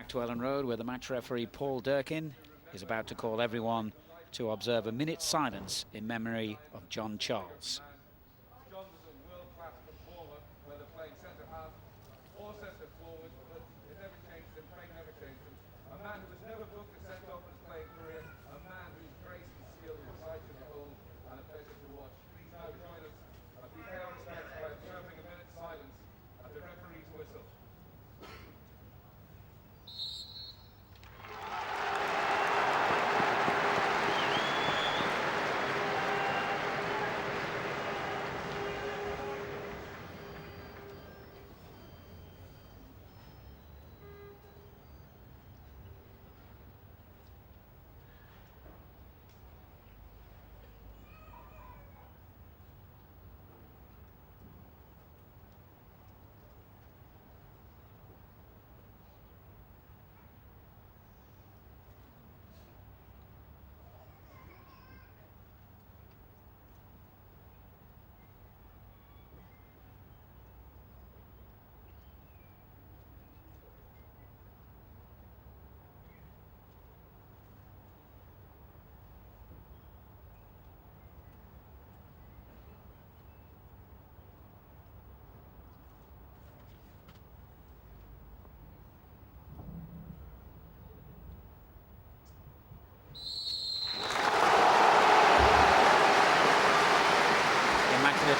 back to Ellen Road, where the match referee Paul Durkin is about to call everyone to observe a minute's silence in memory of John Charles. John was a world-class performer, whether playing centre-half or centre-forward, but it never changed him, play never changed him. A man who was never booked or sent off in his playing career, a man whose grace and skill was a sight to behold and a pleasure to watch. Please now join us as we pay our respects by observing a minute's silence at the referee's whistle.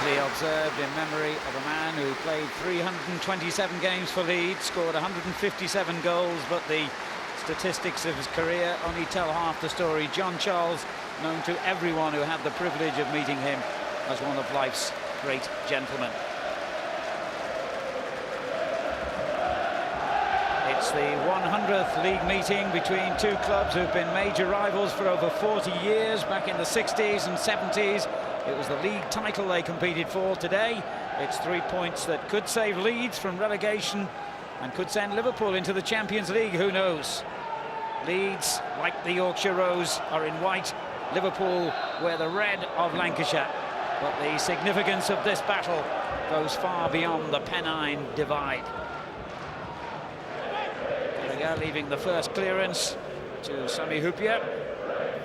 Observed in memory of a man who played 327 games for Leeds, scored 157 goals, but the statistics of his career only tell half the story. John Charles, known to everyone who had the privilege of meeting him as one of life's great gentlemen. It's the 100th league meeting between two clubs who've been major rivals for over 40 years. Back in the 60s and 70s, it was the league title they competed for. Today, it's 3 points that could save Leeds from relegation and could send Liverpool into the Champions League. Who knows? Leeds, like the Yorkshire Rose, are in white. Liverpool wear the red of Lancashire. But the significance of this battle goes far beyond the Pennine divide. Gallagher leaving the first clearance to Sami Hyypiä.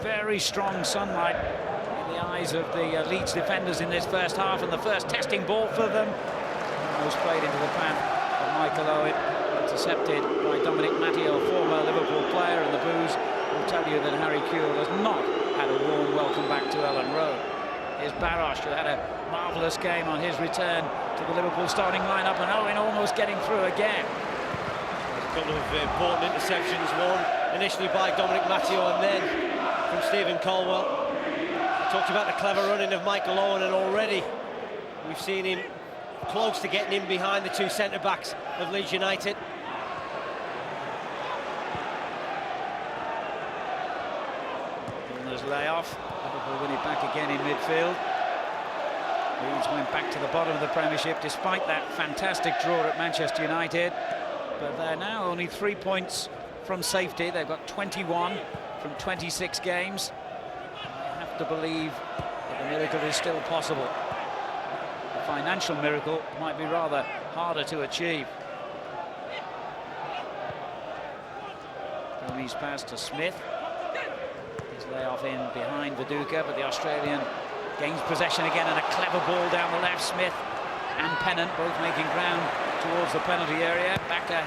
Very strong sunlight in the eyes of the Leeds defenders in this first half, and the first testing ball for them. Almost played into the path of Michael Owen, intercepted by Dominic Matteo, former Liverpool player, and the Blues will tell you that Harry Kewell has not had a warm welcome back to Ellen Road. Here's Barosh, who had a marvellous game on his return to the Liverpool starting lineup, and Owen almost getting through again. A couple of important interceptions, one initially by Dominic Matteo and then from Stephen Colwell. I talked about the clever running of Michael Owen, and already we've seen him close to getting in behind the two centre-backs of Leeds United. Milner's layoff, Liverpool win it back again in midfield. Leeds went back to the bottom of the Premiership despite that fantastic draw at Manchester United. But they're now only 3 points from safety. They've got 21 from 26 games. I have to believe that the miracle is still possible. The financial miracle might be rather harder to achieve. Tony's pass to Smith. His layoff in behind Viduka, but the Australian gains possession again, and a clever ball down the left. Smith and Pennant both making ground towards the penalty area. Backer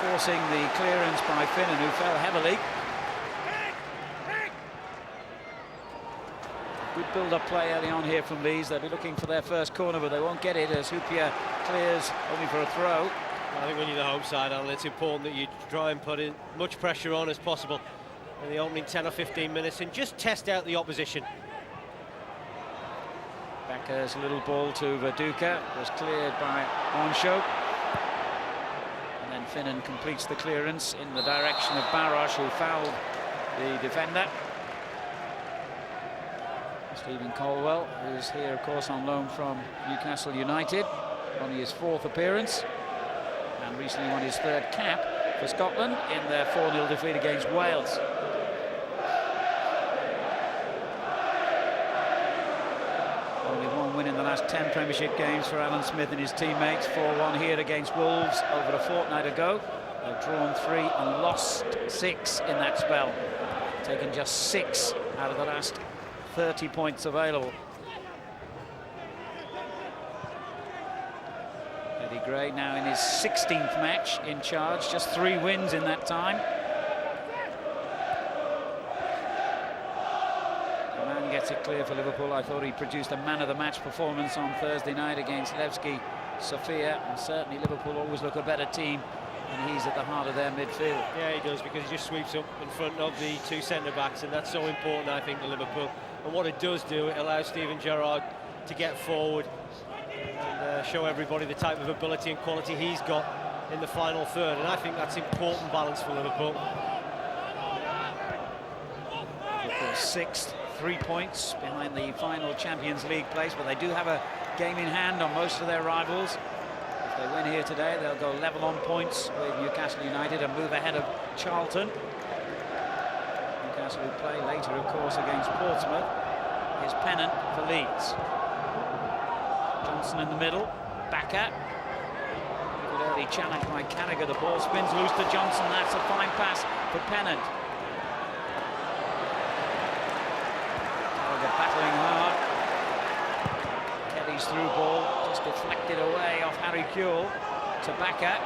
forcing the clearance by Finnan, who fell heavily. Good build-up play early on here from Leeds. They'll be looking for their first corner, but they won't get it as Hyypiä clears only for a throw. I think when you're the home side, Alan, it's important that you try and put in much pressure on as possible in the opening 10 or 15 minutes and just test out the opposition. Backer's little ball to Viduka was cleared by Onshow. And then Finnan completes the clearance in the direction of Barosh, who fouled the defender. Stephen Colwell, who's here, of course, on loan from Newcastle United, only his 4th appearance, and recently won his 3rd cap for Scotland in their 4-0 defeat against Wales. Only one win in the last 10 Premiership games for Alan Smith and his teammates. 4-1 here against Wolves over a fortnight ago. They've drawn 3 and lost 6 in that spell. Taken just 6 out of the last 30 points available. Eddie Gray now in his 16th match in charge, just 3 wins in that time. The man gets it clear for Liverpool. I thought he produced a man-of-the-match performance on Thursday night against Levski Sofia, and certainly Liverpool always look a better team, and he's at the heart of their midfield. Yeah, he does, because he just sweeps up in front of the 2 centre-backs, and that's so important, I think, to Liverpool. And what it does do, it allows Steven Gerrard to get forward and show everybody the type of ability and quality he's got in the final third, and I think that's important balance for Liverpool. Liverpool 6th, 3 points behind the final Champions League place, but they do have a game in hand on most of their rivals. If they win here today, they'll go level on points with Newcastle United and move ahead of Charlton. Newcastle will play later, of course, against Portsmouth. His pennant for Leeds. Johnson in the middle, Bakker. Good early challenge by Carragher. The ball spins loose to Johnson. That's a fine pass for Pennant. Carragher battling hard. Kelly's through ball just deflected away off Harry Kewell to Bakker.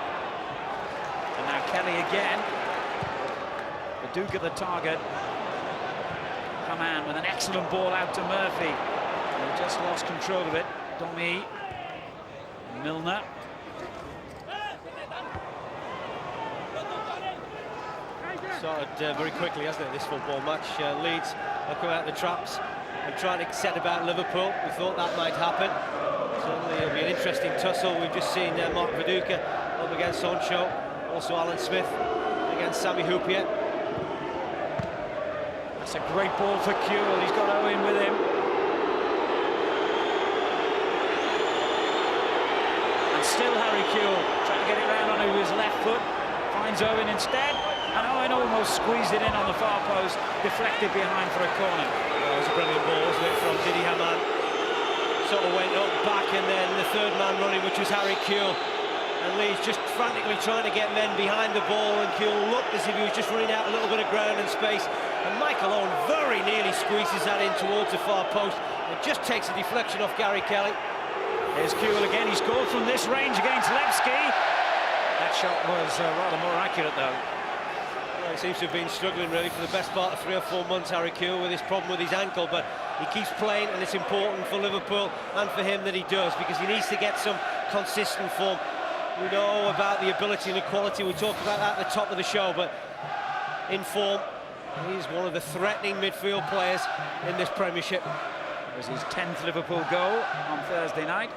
And now Kelly again. The Duke of the target. Haman with an excellent ball out to Murphy. They just lost control of it. Domi, Milner. Started very quickly, hasn't it, this football match? Leeds have come out the traps and trying to set about Liverpool. We thought that might happen. Certainly it'll be an interesting tussle. We've just seen Mark Viduka up against Sancho, also Alan Smith against Sami Hyypiä. That's a great ball for Kewell. He's got Owen with him. Still Harry Kewell trying to get it round onto his left foot, finds Owen instead, and Owen almost squeezed it in on the far post, deflected behind for a corner. That was a brilliant ball, wasn't it, from Didi Hamann? Sort of went up, back, and then the third man running, which was Harry Kewell. And Leeds just frantically trying to get men behind the ball, and Kewell looked as if he was just running out a little bit of ground and space. And Michael Owen very nearly squeezes that in towards the far post. It just takes a deflection off Gary Kelly. Here's Kewell again. He scored from this range against Levski. That shot was rather more accurate, though. Well, he seems to have been struggling really for the best part of 3 or 4 months, Harry Kewell, with his problem with his ankle, but he keeps playing, and it's important for Liverpool and for him that he does, because he needs to get some consistent form. We know about the ability and the quality. We talked about that at the top of the show, but in form, he's one of the threatening midfield players in this Premiership. It was his 10th Liverpool goal on Thursday night.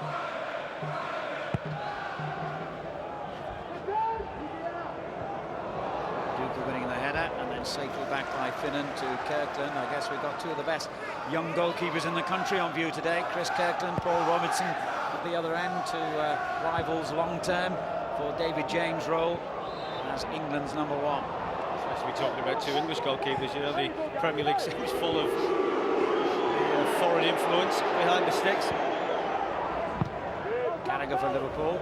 Duke winning the header, and then safely back by Finnan to Kirkland. I guess we've got 2 of the best young goalkeepers in the country on view today. Chris Kirkland, Paul Robinson at the other end, to rivals long-term for David James' role as England's #1. It's nice to be talking about 2 English goalkeepers. You know, the Premier League seems full of foreign influence behind the sticks. Carragher for Liverpool.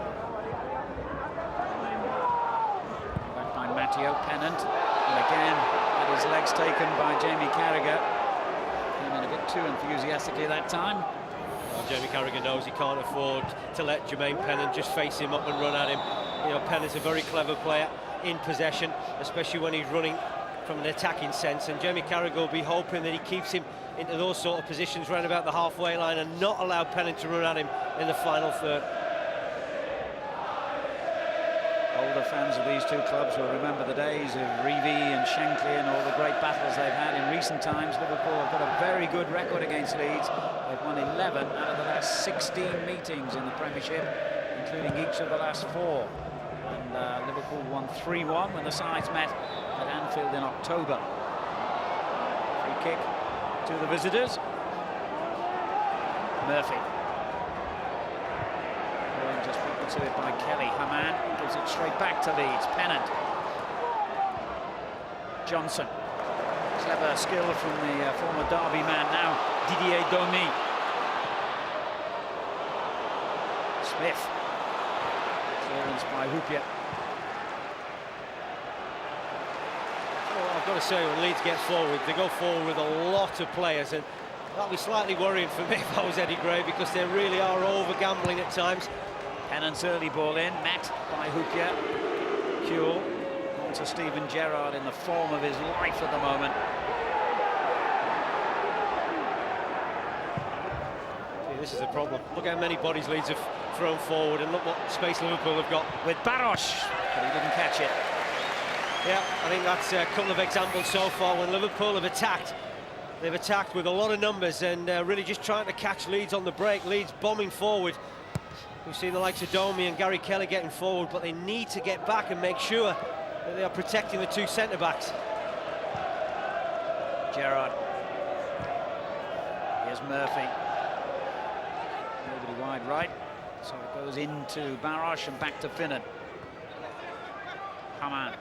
Back by Matteo, Pennant. And again, had his legs taken by Jamie Carragher. Came in a bit too enthusiastically that time. Well, Jamie Carragher knows he can't afford to let Jermaine Pennant just face him up and run at him. You know, Pennant's a very clever player in possession, especially when he's running from an attacking sense, and Jamie Carragher will be hoping that he keeps him into those sort of positions round about the halfway line and not allow Pennant to run at him in the final third. Older fans of these 2 clubs will remember the days of Reevy and Shankly and all the great battles they've had in recent times. Liverpool have got a very good record against Leeds. They've won 11 out of the last 16 meetings in the Premiership, including each of the last 4. And Liverpool won 3-1 when the sides met at Anfield in October. Free kick to the visitors. Murphy. Just put to it by Kelly. Haman gives it straight back to Leeds. Pennant. Johnson. Clever skill from the former Derby man, now Didier Domi. Smith. Clearance by Hyypiä. got to say, when Leeds get forward, they go forward with a lot of players, and that'll be slightly worrying for me if I was Eddie Gray, because they really are over-gambling at times. Pennant's early ball in, met by Hoopier. Kuehl on to Steven Gerrard in the form of his life at the moment. See, this is the problem. Look how many bodies Leeds have thrown forward, and look what space Liverpool have got. With Baros, but he didn't catch it. Yeah, I think that's a couple of examples so far when Liverpool have attacked. They've attacked with a lot of numbers and really just trying to catch Leeds on the break. Leeds bombing forward. We've seen the likes of Domi and Gary Kelly getting forward, but they need to get back and make sure that they are protecting the two centre-backs. Gerrard. Here's Murphy. Nobody wide right. So it goes into Baros and back to Finnan. Hamann.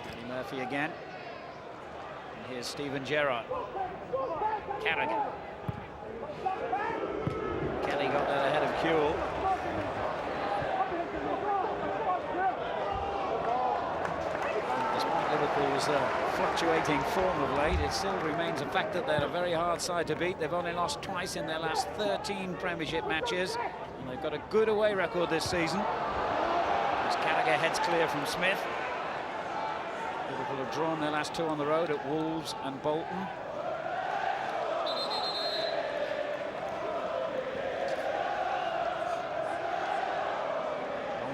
Danny Murphy again. And here's Steven Gerrard. Carragher. Kelly got that ahead of Kuehl. Despite Liverpool's fluctuating form of late, it still remains a fact that they're a very hard side to beat. They've only lost twice in their last 13 Premiership matches, and they've got a good away record this season. As Carragher heads clear from Smith. Liverpool have drawn their last two on the road at Wolves and Bolton.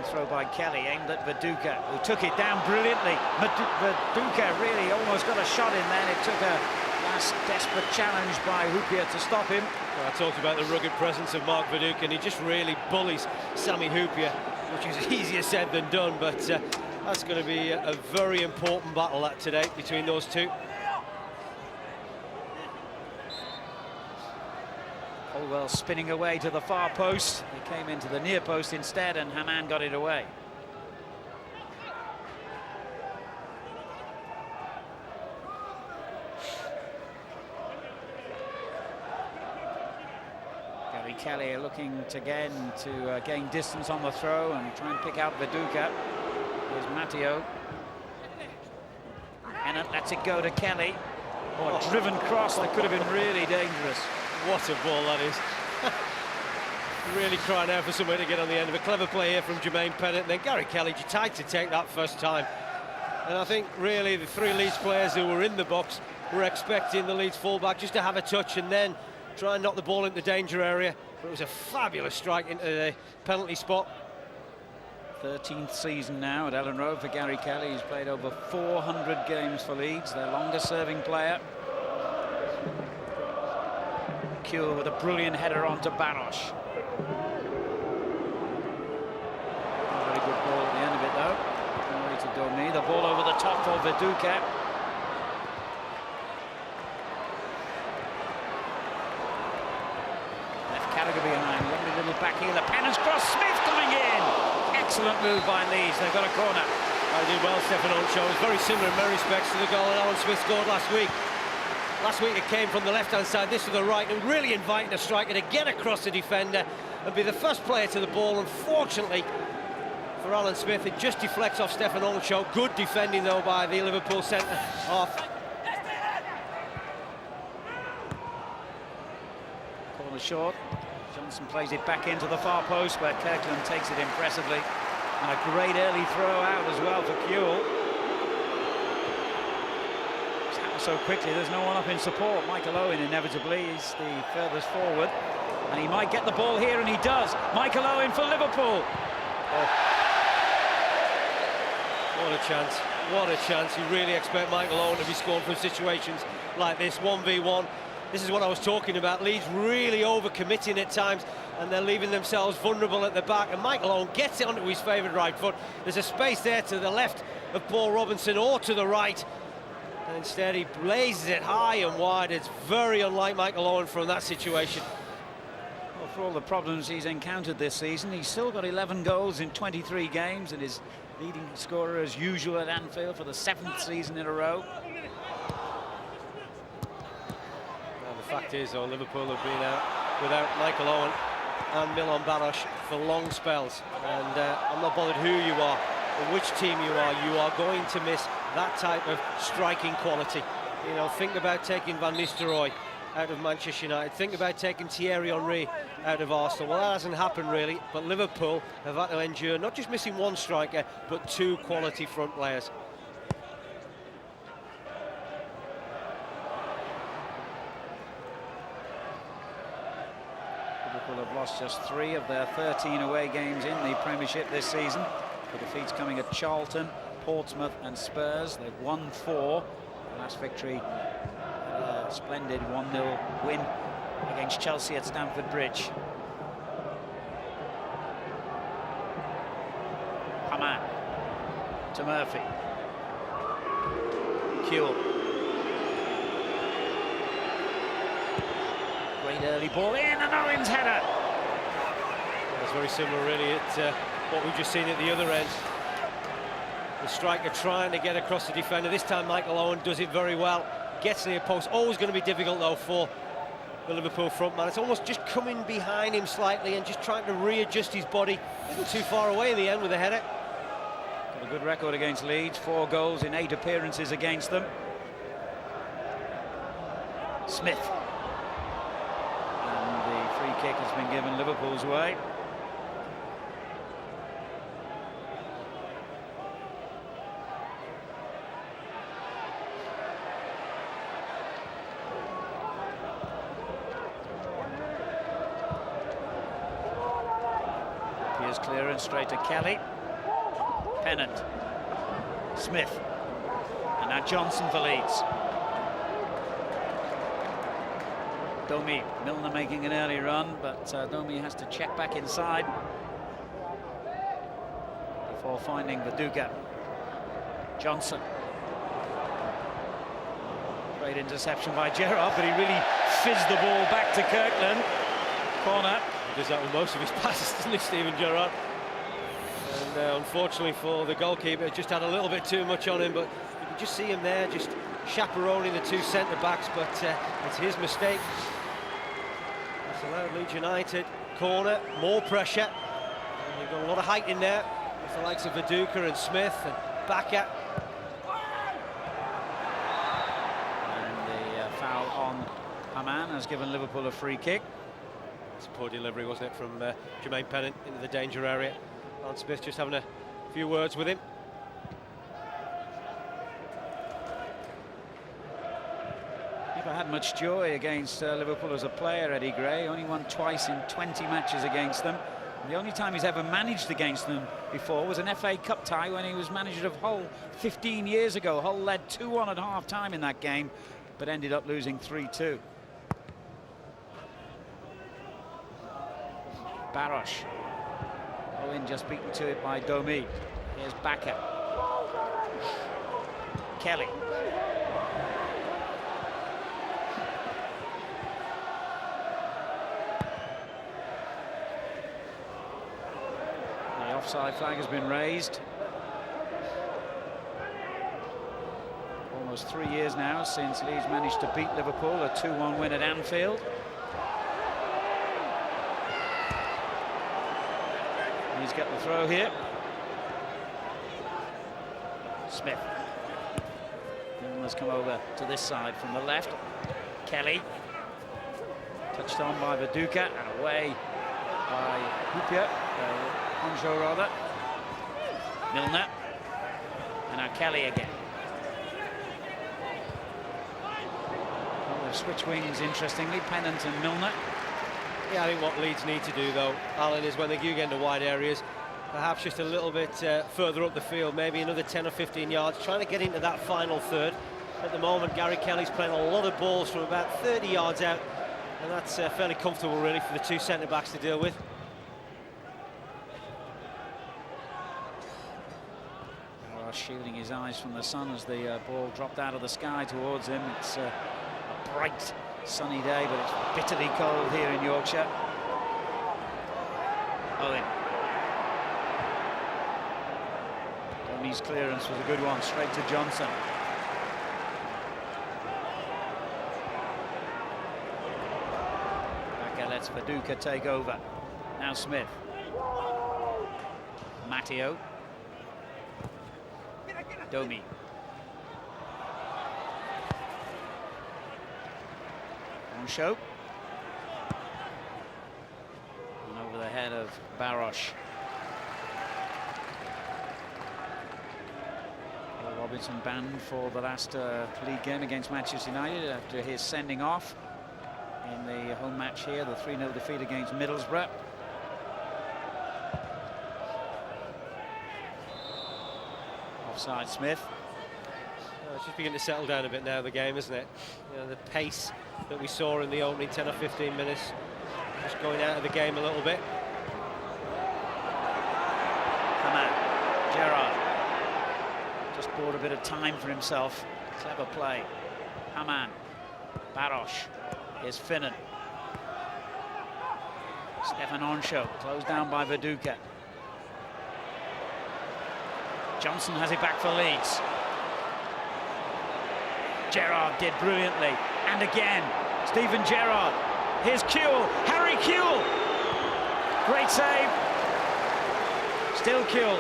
Throw by Kelly, aimed at Viduka, who took it down brilliantly. Viduka really almost got a shot in then. It took a last desperate challenge by Hoopier to stop him. Well, I talked about the rugged presence of Mark Viduka, and he just really bullies Sami Hoopier, which is easier said than done, but that's going to be a very important battle today between those two. Colwell spinning away to the far post. He came into the near post instead, and Hamann got it away. Gary Kelly looking again to gain distance on the throw and try and pick out Viduka. Here's Matteo. Pennant lets it go to Kelly. Oh, a driven cross that could have been really dangerous. What a ball that is. Really crying out for somewhere to get on the end of a clever play here from Jermaine Pennant. And then Gary Kelly tried to take that first time. And I think really the three Leeds players who were in the box were expecting the Leeds fullback just to have a touch and then try and knock the ball into the danger area. But it was a fabulous strike into the penalty spot. 13th season now at Ellen Road for Gary Kelly. He's played over 400 games for Leeds, their longest serving player. Kuehl with a brilliant header onto Baros. Very good ball at the end of it though. Away to Domi. The ball over the top for Viduka. Left Carragher behind. Lovely little back heel. The Pennant's cross. Smith coming in. Excellent move by Leeds. They've got a corner. I did well, Stefan Ocho. It was very similar in many respects to the goal that Alan Smith scored last week. Last week it came from the left-hand side, this to the right, and really inviting a striker to get across the defender and be the first player to the ball. Unfortunately for Alan Smith, it just deflects off Stefan Ocho. Good defending though by the Liverpool centre-half. Corner short. Johnson plays it back into the far post where Kirkland takes it impressively. And a great early throw out as well for Kuehl. So quickly, there's no one up in support. Michael Owen inevitably is the furthest forward, and he might get the ball here, and he does. Michael Owen for Liverpool. Oh. What a chance, what a chance. You really expect Michael Owen to be scoring from situations like this, 1v1. This is what I was talking about. Leeds really overcommitting at times, and they're leaving themselves vulnerable at the back, and Michael Owen gets it onto his favoured right foot. There's a space there to the left of Paul Robinson or to the right. And instead he blazes it high and wide. It's very unlike Michael Owen from that situation. Well, for all the problems he's encountered this season, he's still got 11 goals in 23 games and is leading scorer as usual at Anfield for the 7th season in a row. Well, the fact is, though, Liverpool have been out without Michael Owen and Milan Baros for long spells. And I'm not bothered who you are which team you are going to miss that type of striking quality. You know, think about taking Van Nistelrooy out of Manchester United. Think about taking Thierry Henry out of Arsenal. Well, that hasn't happened really, but Liverpool have had to endure not just missing one striker, but two quality front players. Liverpool have lost just 3 of their 13 away games in the Premiership this season. The defeats coming at Charlton, Portsmouth and Spurs. They've won 4. The last victory, a splendid 1-0 win against Chelsea at Stamford Bridge. Haman to Murphy. Kuehl. Great early ball in, and Owens header. It's very similar really at what we've just seen at the other end. The striker trying to get across the defender. This time Michael Owen does it very well. Gets near post. Always going to be difficult though for the Liverpool front man. It's almost just coming behind him slightly and just trying to readjust his body. A little too far away in the end with a header. Got a good record against Leeds. 4 goals in 8 appearances against them. Smith. And the free kick has been given Liverpool's way. Clearance straight to Kelly. Pennant. Smith. And now Johnson for Leeds. Domi. Milner making an early run, but Domi has to check back inside before finding Viduka. Johnson. Great interception by Gerrard, but he really fizzed the ball back to Kirkland. Corner. He does that with most of his passes, doesn't he, Steven Gerrard? And unfortunately for the goalkeeper, just had a little bit too much on him, but you can just see him there, just chaperoning the 2 centre-backs, but it's his mistake. It's allowed Leeds United. Corner, more pressure. And you've got a lot of height in there, with the likes of Viduka and Smith and Baka. And the foul on Haman has given Liverpool a free kick. It's a poor delivery, wasn't it, from Jermaine Pennant into the danger area. Alan Smith just having a few words with him. Never had much joy against Liverpool as a player, Eddie Gray. Only won twice in 20 matches against them. And the only time he's ever managed against them before was an FA Cup tie when he was manager of Hull 15 years ago. Hull led 2-1 at half-time in that game, but ended up losing 3-2. Barosh. Owen just beaten to it by Domi. Here's Baka. Kelly. The offside flag has been raised. Almost 3 years now since Leeds managed to beat Liverpool, a 2-1 win at Anfield. He's got the throw here. Smith. Milner's come over to this side from the left. Kelly. Touched on by Viduka and away by Hupia. Honjo rather. Milner. And now Kelly again. Well, they've switched wings, interestingly, Pennant and Milner. Yeah, I think what Leeds need to do, though, Alan, is when they do get into wide areas, perhaps just a little bit further up the field, maybe another 10 or 15 yards, trying to get into that final third. At the moment, Gary Kelly's playing a lot of balls from about 30 yards out, and that's fairly comfortable, really, for the 2 centre-backs to deal with. Shielding his eyes from the sun as the ball dropped out of the sky towards him. It's a bright, sunny day, but it's bitterly cold here in Yorkshire. Owen. Domi's clearance was a good one, straight to Johnson. Baka lets Viduka take over. Now Smith. Matteo. Domi. On show. And over the head of Barosh. Robinson banned for the last league game against Manchester United after his sending off in the home match here, the 3-0 defeat against Middlesbrough. Offside Smith. It's just beginning to settle down a bit now, the game, isn't it? You know, the pace that we saw in the opening 10 or 15 minutes just going out of the game a little bit. Come on, Gerrard. Just bought a bit of time for himself. Clever play. Haman. Barosh. Here's Finnan. Stefan Onsho, closed down by Viduka. Johnson has it back for Leeds. Gerrard did brilliantly. And again, Steven Gerrard. Here's Kewell. Harry Kewell. Great save. Still Kewell.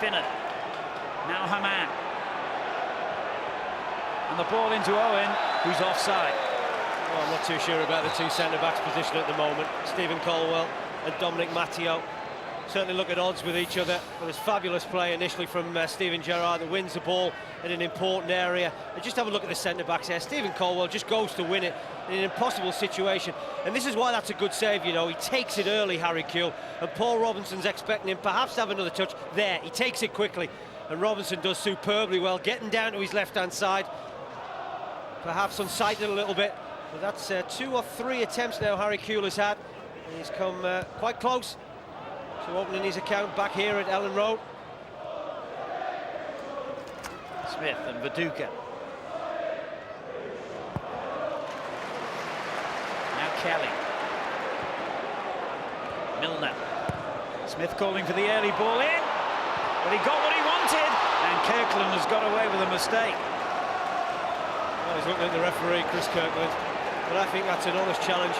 Finnan. Now Haman. And the ball into Owen, who's offside. Well, I'm not too sure about the two centre-backs position at the moment. Stephen Colwell and Dominic Matteo certainly look at odds with each other. But there's fabulous play initially from Steven Gerrard that wins the ball in an important area. And just have a look at the centre-backs here. Stephen Colwell just goes to win it in an impossible situation. And this is why that's a good save, you know. He takes it early, Harry Kewell, and Paul Robinson's expecting him perhaps to have another touch. There, he takes it quickly. And Robinson does superbly well, getting down to his left-hand side. Perhaps unsighted a little bit. But that's 2 or 3 attempts now Harry Kewell has had. And he's come quite close to opening his account back here at Ellen Road. Smith and Viduka. Now Kelly. Milner. Smith calling for the early ball in. But he got what he wanted. And Kirkland has got away with a mistake. Well, he's looking at the referee, Chris Kirkland. But I think that's an honest challenge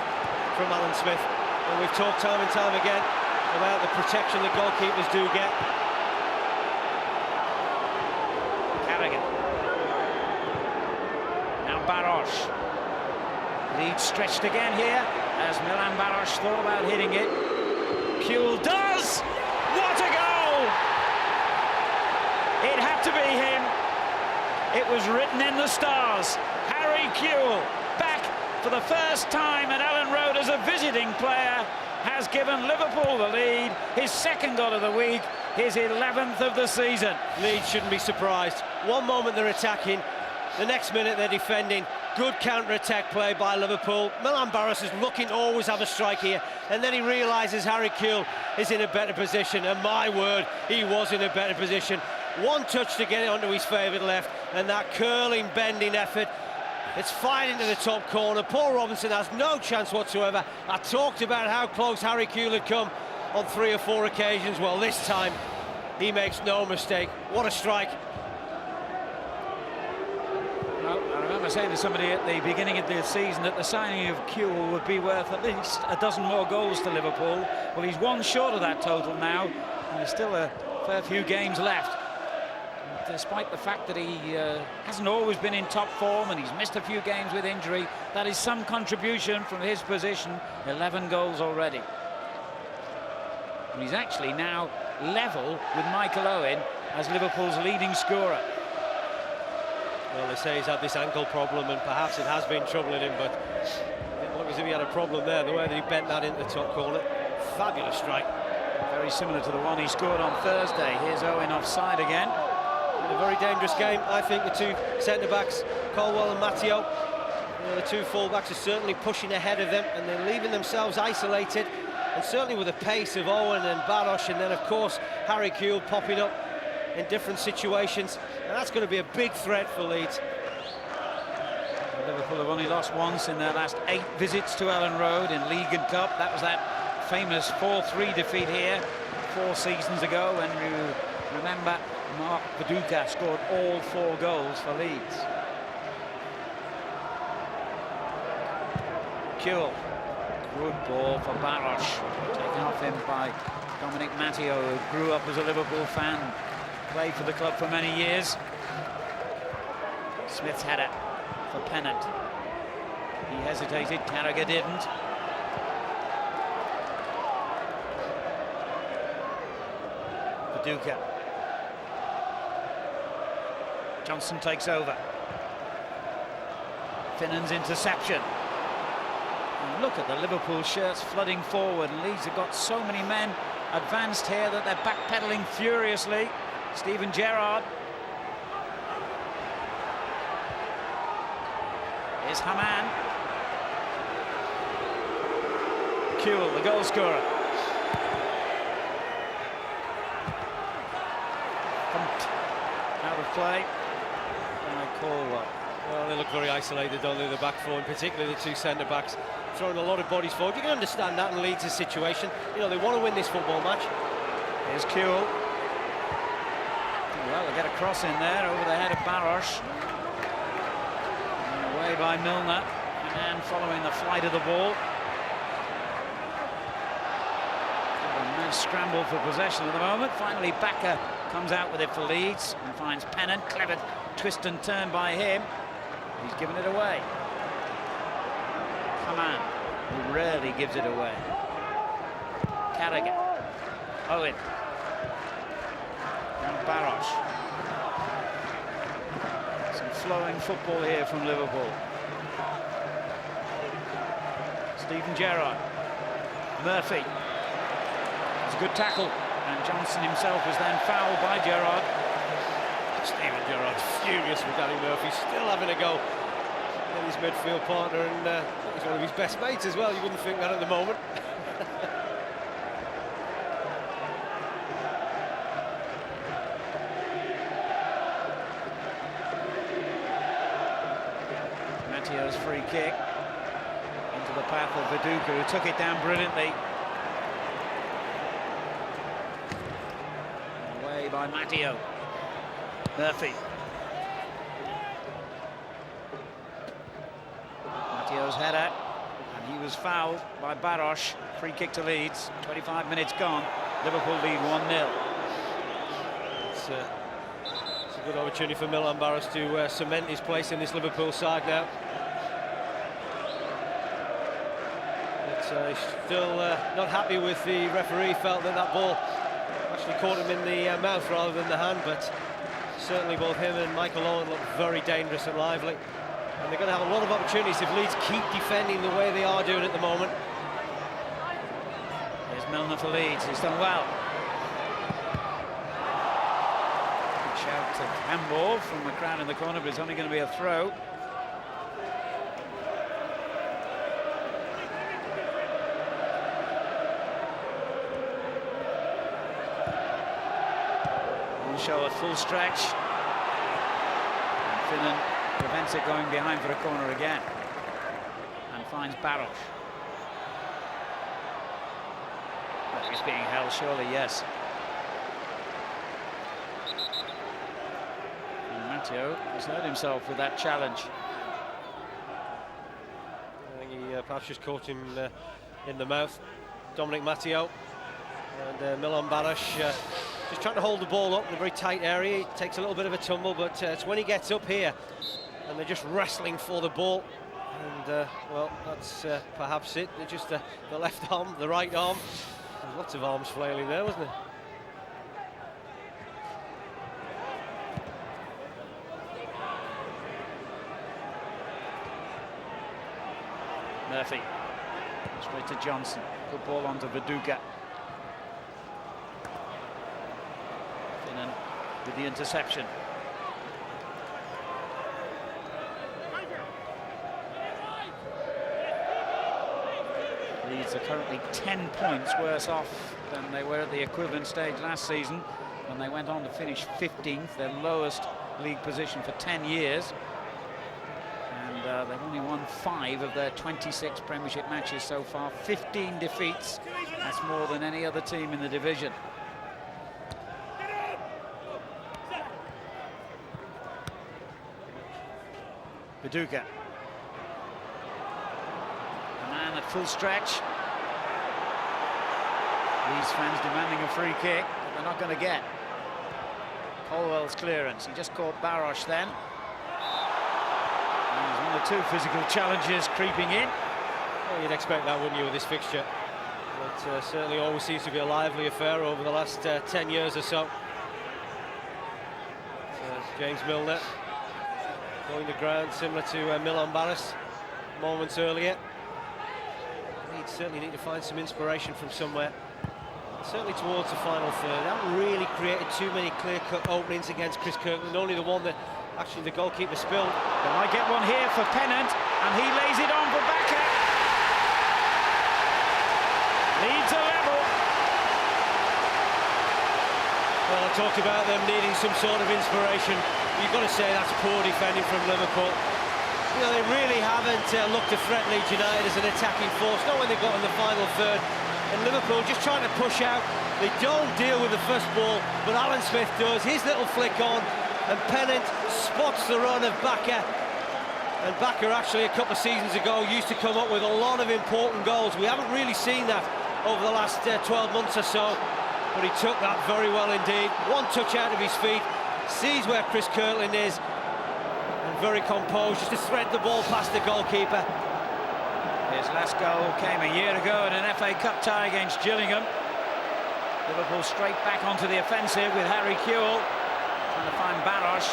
from Alan Smith. And we've talked time and time again about the protection that goalkeepers do get. Carragher. Now Barosh. Leeds stretched again here as Milan Barosh thought about hitting it. Kewell does! What a goal! It had to be him. It was written in the stars. Harry Kewell, back for the first time at Ellen Road as a visiting player, has given Liverpool the lead, his second goal of the week, his 11th of the season. Leeds shouldn't be surprised. One moment they're attacking, the next minute they're defending. Good counter-attack play by Liverpool. Milan Baroš is looking to always have a strike here, and then he realises Harry Kewell is in a better position, and my word, he was in a better position. One touch to get it onto his favoured left, and that curling, bending effort. It's fired into the top corner. Paul Robinson has no chance whatsoever. I talked about how close Harry Kewell had come on 3 or 4 occasions. Well, this time, he makes no mistake. What a strike. Well, I remember saying to somebody at the beginning of the season that the signing of Kewell would be worth at least a dozen more goals to Liverpool. Well, he's 1 short of that total now, and there's still a fair few games left. Despite the fact that he hasn't always been in top form and he's missed a few games with injury, that is some contribution from his position. 11 goals already. And he's actually now level with Michael Owen as Liverpool's leading scorer. Well, they say he's had this ankle problem and perhaps it has been troubling him, but it didn't look as if he had a problem there, the way that he bent that into the top corner. Fabulous strike. Very similar to the one he scored on Thursday. Here's Owen offside again. A very dangerous game, I think. The 2 centre-backs, Colwell and Matteo, you know, the 2 full-backs are certainly pushing ahead of them, and they're leaving themselves isolated, and certainly with the pace of Owen and Baroš, and then of course Harry Kewell popping up in different situations, and that's going to be a big threat for Leeds. Liverpool have only lost once in their last 8 visits to Ellen Road in League and Cup. That was that famous 4-3 defeat here 4 seasons ago, when you remember Mark Viduka scored all 4 goals for Leeds. Kewell, Good ball for Baros, taken off him by Dominic Matteo, who grew up as a Liverpool fan, played for the club for many years. Smith's header for Pennant. He hesitated, Carragher didn't. Viduka. Johnson takes over. Finnan's interception. And look at the Liverpool shirts flooding forward. Leeds have got so many men advanced here that they're backpedaling furiously. Steven Gerrard. Here's Haman. Kuehl, the goal scorer. Pumped out of play by Caldwell. Well, they look very isolated, don't they, the back four, and particularly the two centre-backs, throwing a lot of bodies forward. You can understand that in Leeds' situation. You know, they want to win this football match. Here's Kuehl. Well, they get a cross in there over the head of Baros. And away by Milner. And following the flight of the ball. A nice scramble for possession at the moment. Finally, Bakker comes out with it for Leeds and finds Pennant. Clever twist and turn by him. He's given it away. Haman, who rarely gives it away. Carragher. Owen. And Baros. Some flowing football here from Liverpool. Steven Gerrard. Murphy. It's a good tackle. And Johnson himself was then fouled by Gerrard. Steven Gerrard's furious with Danny Murphy, still having a go at his midfield partner, and he's one of his best mates as well. You wouldn't think that at the moment. Matteo's free kick into the path of Viduka, who took it down brilliantly. Away by Matteo. Murphy. Matteo's header, and he was fouled by Baros. Free kick to Leeds. 25 minutes gone. Liverpool lead 1-0. It's a good opportunity for Milan Baros to cement his place in this Liverpool side now. But he's still not happy with the referee. Felt that that ball actually caught him in the mouth rather than the hand, but certainly both him and Michael Owen look very dangerous and lively. And they're going to have a lot of opportunities if Leeds keep defending the way they are doing at the moment. Here's Milner for Leeds. He's done well. Good shout to handball from the crowd in the corner, but it's only going to be a throw. Show a full stretch. And Finnan prevents it going behind for a corner again. And finds Baros. But he's being held, surely, yes. And Matteo has hurt himself with that challenge. I think he perhaps just caught him in the mouth. Dominic Matteo and Milan Baros just trying to hold the ball up in a very tight area. He takes a little bit of a tumble, but it's when he gets up here and they're just wrestling for the ball. And, well, that's perhaps it. They're just the left arm, the right arm. There's lots of arms flailing there, wasn't there? Murphy. Straight to Johnson. Good ball onto Viduka. With the interception. Leeds are currently 10 points worse off than they were at the equivalent stage last season, when they went on to finish 15th, their lowest league position for 10 years. And they've only won 5 of their 26 Premiership matches so far. 15 defeats. That's more than any other team in the division. Viduka. The man that full stretch. Leeds fans demanding a free kick that they're not going to get. Colwell's clearance. He just caught Barosh then. And there's one or two physical challenges creeping in. Well, you'd expect that, wouldn't you, with this fixture? But certainly always seems to be a lively affair over the last 10 years or so. James Milner going to ground, similar to Milan Baroš moments earlier. Leeds certainly need to find some inspiration from somewhere. Certainly towards the final third. They haven't really created too many clear-cut openings against Chris Kirkland, only the one that actually the goalkeeper spilled. They might get one here for Pennant, and he lays it on for Bakker. Leeds are level. Well, I talked about them needing some sort of inspiration. You've got to say that's poor defending from Liverpool. You know, they really haven't looked to threat Leeds United as an attacking force, not when they got in the final third. And Liverpool just trying to push out. They don't deal with the first ball, but Alan Smith does. His little flick on, and Pennant spots the run of Bakker. And Bakker actually a couple of seasons ago used to come up with a lot of important goals. We haven't really seen that over the last 12 months or so, but he took that very well indeed. One touch out of his feet, sees where Chris Kirkland is, and very composed just to thread the ball past the goalkeeper. His last goal came a year ago in an FA Cup tie against Gillingham. Liverpool straight back onto the offensive with Harry Kewell trying to find Barosh.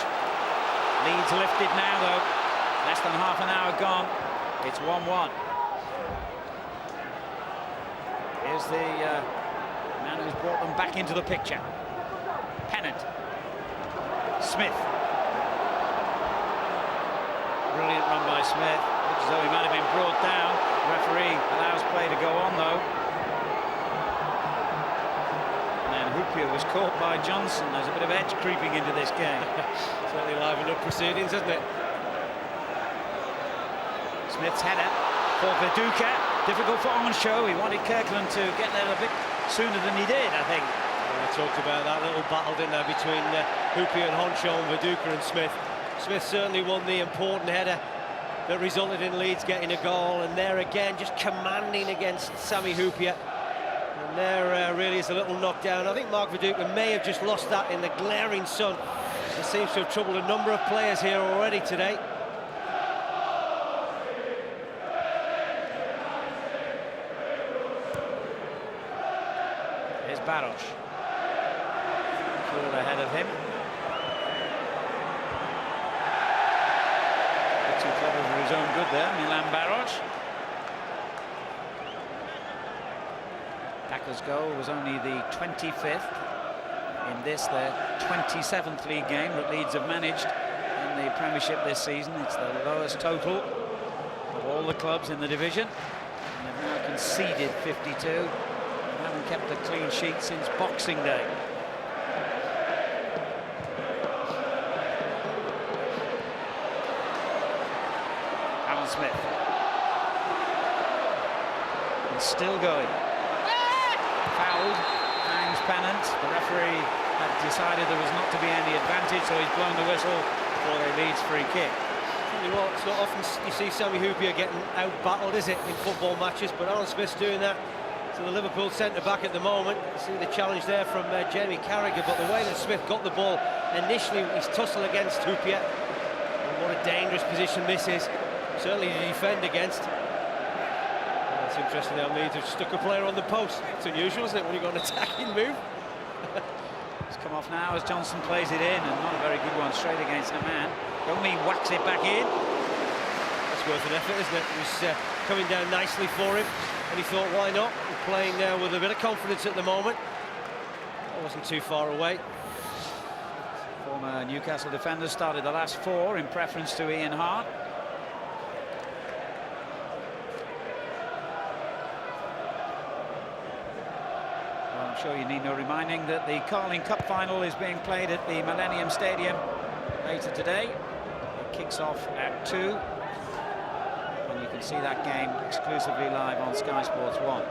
Leeds lifted now though. Less than half an hour gone. It's 1-1. Here's the man who's brought them back into the picture. Pennant. Smith. Brilliant run by Smith. Looks as though he might have been brought down. The referee allows play to go on though. And then Hoopier was caught by Johnson. There's a bit of edge creeping into this game. Certainly livened up proceedings, hasn't it? Smith's header for Viduka. Difficult for Onshow. He wanted Kirkland to get there a bit sooner than he did, I think. Well, I talked about that little battle, didn't I, between Hoopier and Honshaw and Viduka and Smith. Smith certainly won the important header that resulted in Leeds getting a goal, and there again just commanding against Sami Hyypiä. And there really is a little knockdown. I think Mark Viduka may have just lost that in the glaring sun. It seems to have troubled a number of players here already today. Here's Barosh. Kewell ahead of him. Too clever for his own good there, Milan Baroš. Bakker's goal was only the 25th in this, their 27th league game that Leeds have managed in the Premiership this season. It's the lowest total of all the clubs in the division. And they've now conceded 52. They haven't kept a clean sheet since Boxing Day. Smith. And still going. Fouled. Hangs Pennant. The referee had decided there was not to be any advantage, so he's blown the whistle for a Leeds free kick. You know what, it's not often you see Sami Hyypiä getting out-battled, is it, in football matches, but Alan Smith's doing that to the Liverpool centre-back at the moment. You see the challenge there from Jamie Carragher, but the way that Smith got the ball initially, his tussle against Hyypiä, and what a dangerous position this is. Certainly to defend against. Well, it's interesting how Leeds have stuck a player on the post. It's unusual, isn't it, when you've got an attacking move? It's come off now as Johnson plays it in, and not a very good one straight against a man. Only whacks it back in. That's worth an effort, isn't it? It was coming down nicely for him, and he thought, why not? We're playing with a bit of confidence at the moment. I wasn't too far away. Former Newcastle defender started the last four in preference to Ian Hart. I'm sure you need no reminding that the Carling Cup final is being played at the Millennium Stadium later today. It kicks off at 2, and you can see that game exclusively live on Sky Sports 1.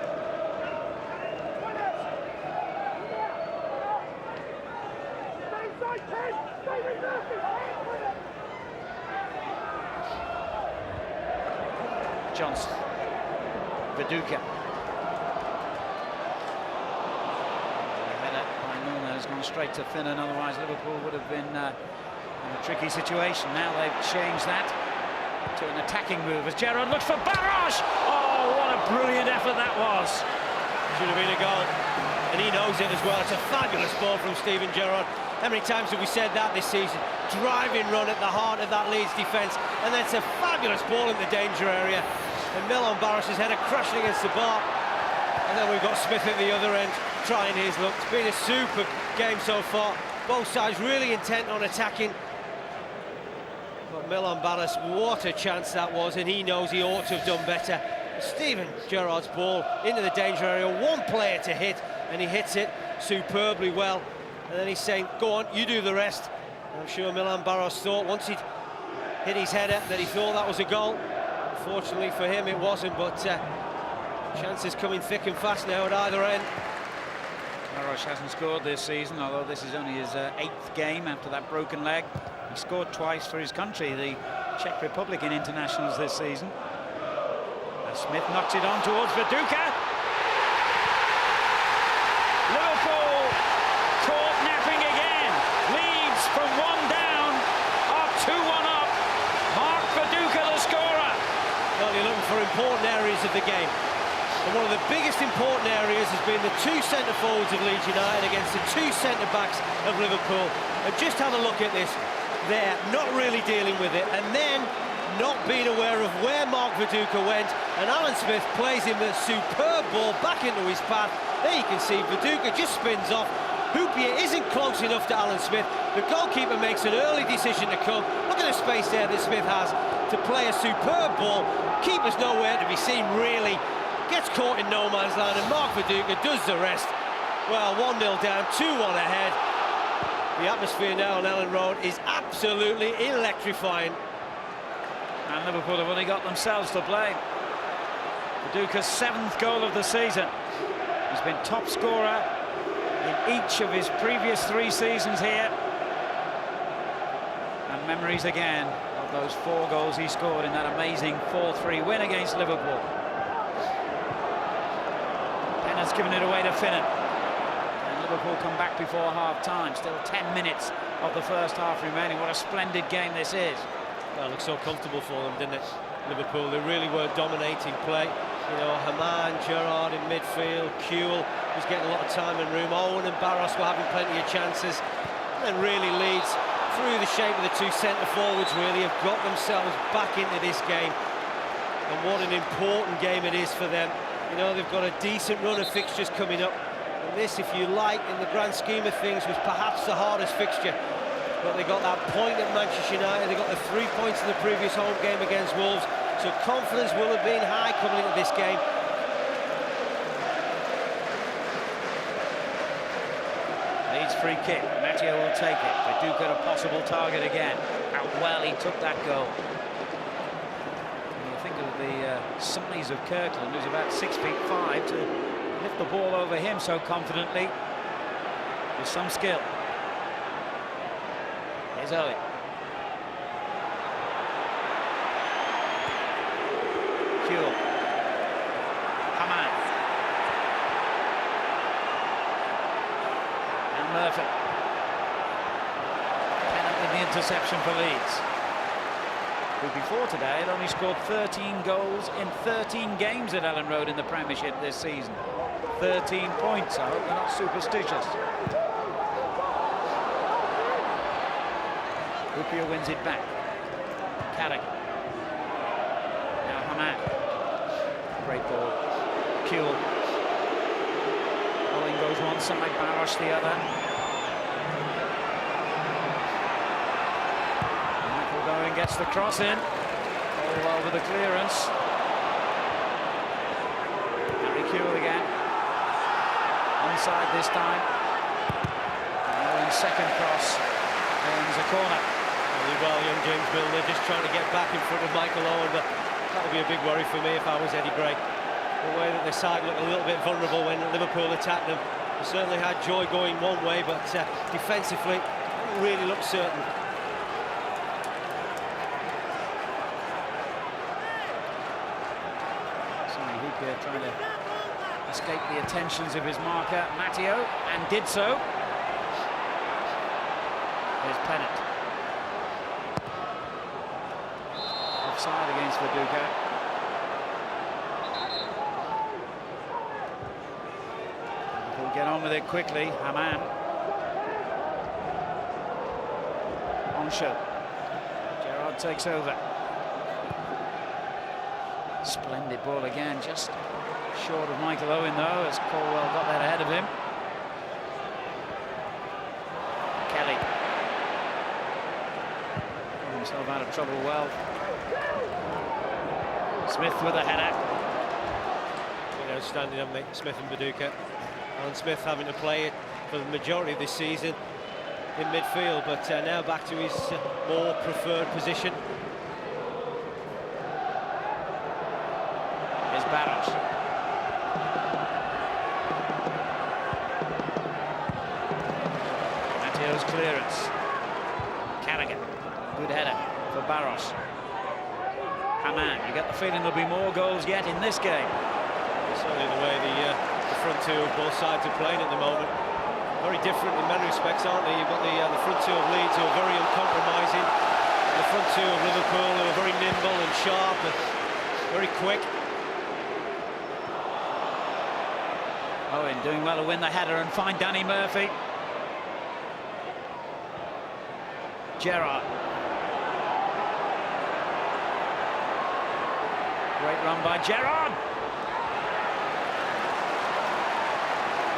Johnson. Viduka. Has gone straight to Finnan, otherwise Liverpool would have been in a tricky situation. Now they've changed that to an attacking move as Gerrard looks for Barros. Oh, what a brilliant effort that was. Should have been a goal, and he knows it as well. It's a fabulous ball from Steven Gerrard. How many times have we said that this season? Driving run at the heart of that Leeds defence, and then it's a fabulous ball in the danger area, and Milan Barros' header crashing against the bar. And then we've got Smith at the other end, trying his luck. It's been a super game so far. Both sides really intent on attacking. But Milan Barros, what a chance that was, and he knows he ought to have done better. Steven Gerrard's ball into the danger area, one player to hit, and he hits it superbly well. And then he's saying, go on, you do the rest. And I'm sure Milan Barros thought, once he'd hit his header, that he thought that was a goal. Unfortunately for him, it wasn't, but chances coming thick and fast now at either end. Barros hasn't scored this season, although this is only his 8th game after that broken leg. He scored twice for his country, the Czech Republic, in internationals this season. As Smith knocks it on towards Viduka. Liverpool caught napping again. Leeds from 1 down, are 2-1 up. Mark Viduka the scorer. Well, you're looking for important areas of the game. And one of the biggest important areas has been the 2 centre-forwards of Leeds United against the 2 centre-backs of Liverpool. And just have a look at this. They're not really dealing with it, and then not being aware of where Mark Viduka went, and Alan Smith plays him a superb ball back into his path. There you can see Viduka just spins off. Houpier isn't close enough to Alan Smith. The goalkeeper makes an early decision to come. Look at the space there that Smith has to play a superb ball. Keeper's nowhere to be seen, really. Gets caught in no man's land, and Mark Viduka does the rest. Well, 1-0 down, 2-1 ahead. The atmosphere now on Ellen Road is absolutely electrifying. And Liverpool have only got themselves to blame. Viduka's 7th goal of the season. He's been top scorer in each of his previous 3 seasons here. And memories again of those 4 goals he scored in that amazing 4-3 win against Liverpool. Pennant's given it away to Finnan. Liverpool come back before half-time. Still 10 minutes of the first half remaining. What a splendid game this is. Well, it looked so comfortable for them, didn't it? Liverpool, they really were dominating play. You know, Haman, Gerrard in midfield, Kuehl was getting a lot of time and room. Owen and Barros were having plenty of chances. And really Leeds, through the shape of the 2 centre-forwards, really have got themselves back into this game. And what an important game it is for them. You know, they've got a decent run of fixtures coming up. And this, if you like, in the grand scheme of things, was perhaps the hardest fixture. But they got that point at Manchester United, they got the 3 points in the previous home game against Wolves, so confidence will have been high coming into this game. Leeds free kick, Matteo will take it. Viduka a possible target again. How well he took that goal. When you think of the size of Kirkland, who's about 6'5", to lift the ball over him so confidently with some skill. Here's Owen. Kuehl. Haman. And Murphy. Pennant with the interception for Leeds, who before today had only scored 13 goals in 13 games at Ellen Road in the Premiership this season. 13 points. I hope they're not superstitious. Houpier wins it back. Carrick. Now Haman. Great ball. Kuehl. Owen goes one side, Barros the other. Michael Bowen gets the cross in. All well with the clearance. Harry Kuehl again. Onside this time. And Owen's second cross earns a corner. Really well, young James Milner just trying to get back in front of Michael Owen, but that would be a big worry for me if I was Eddie Gray. The way that the side looked a little bit vulnerable when Liverpool attacked them. They certainly had joy going one way, but defensively, didn't really look certain. Hoopier trying to escape the attentions of his marker, Matteo, and did so. Here's Pennant. Offside against Viduka. We'll get on with it quickly. Haman. Oncho. Gerrard takes over. Splendid ball again, just short of Michael Owen though, as Colwell got that ahead of him. Kelly. Got himself out of trouble well. Smith with a header. Outstanding, haven't they? Smith and Viduka. Alan Smith having to play it for the majority of this season in midfield, but now back to his more preferred position. Here's Barros. Matteo's clearance. Carragher. Good header for Barros. Haman, you get the feeling there'll be more goals yet in this game. Certainly the way the front two of both sides are playing at the moment. Very different in many respects, aren't they? You've got the front two of Leeds who are very uncompromising, and the front two of Liverpool who are very nimble and sharp and very quick. Owen doing well to win the header and find Danny Murphy. Gerrard. Great run by Gerrard.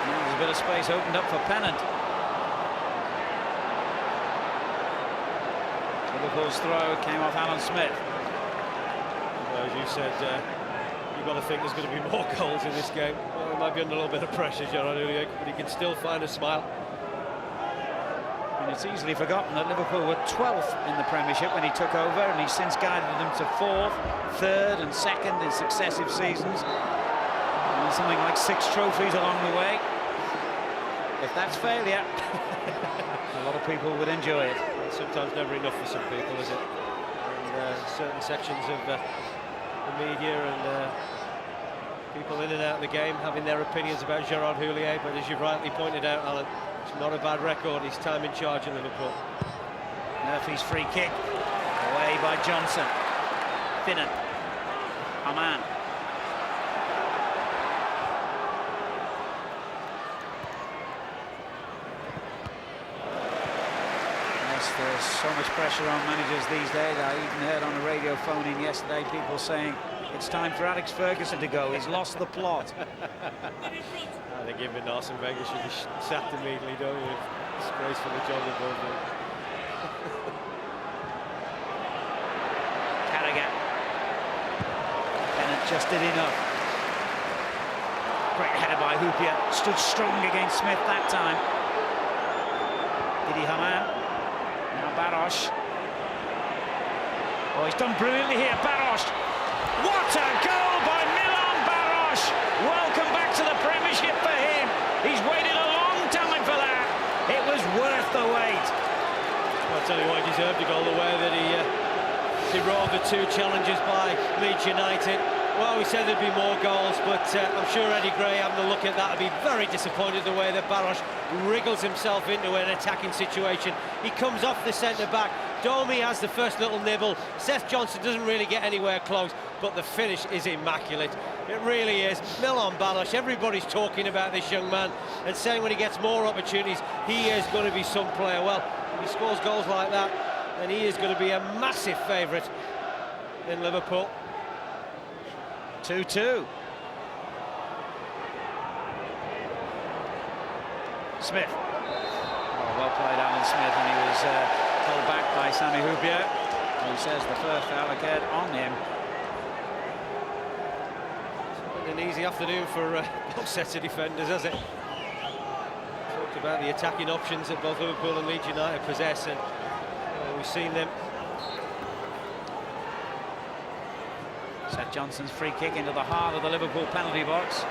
There's a bit of space opened up for Pennant. Liverpool's throw came off Alan Smith. Well, as you said, you've got to think there's going to be more goals in this game. Well, he might be under a little bit of pressure, Gerrard, but he can still find a smile. And it's easily forgotten that Liverpool were 12th in the Premiership when he took over, and he's since guided them to 4th, 3rd and 2nd in successive seasons. And something like 6 trophies along the way. If that's failure, a lot of people would enjoy it. Sometimes never enough for some people, is it? And certain sections of the media and people in and out of the game having their opinions about Gerard Houllier, but as you rightly pointed out, Alan, it's not a bad record. His time in charge in Liverpool. Murphy's free kick, away by Johnson. Finnan. Haman. There's so much pressure on managers these days. I even heard on a radio phone-in yesterday people saying it's time for Alex Ferguson to go. He's lost the plot. I think even Arsene Wenger should be sacked immediately, don't you? Disgraceful the job they're both doing. Carragher. Pennant just did enough. Great header by Hoopier. Stood strong against Smith that time. Didi Haman. Now Barros. Oh, he's done brilliantly here, Barros. What a goal by Milan Barros! Welcome back to the Premiership for him. He's waited a long time for that. It was worth the wait. I'll tell you why he deserved a goal, the way that he rolled the 2 challenges by Leeds United. Well, we said there'd be more goals, but I'm sure Eddie Gray, having a look at that, would be very disappointed the way that Barros wriggles himself into an attacking situation. He comes off the centre-back. Domi has the first little nibble. Seth Johnson doesn't really get anywhere close, but the finish is immaculate. It really is. Milan Barros, everybody's talking about this young man and saying when he gets more opportunities, he is going to be some player. Well, if he scores goals like that, then he is going to be a massive favourite in Liverpool. 2-2. Smith. Oh, well played, Alan Smith, and he was held back by Sami Hoopier, who says the first foul occurred on him. It's been an easy afternoon for both sets of defenders, has it? Talked about the attacking options that both Liverpool and Leeds United possess, and we've seen them. Seth Johnson's free kick into the heart of the Liverpool penalty box.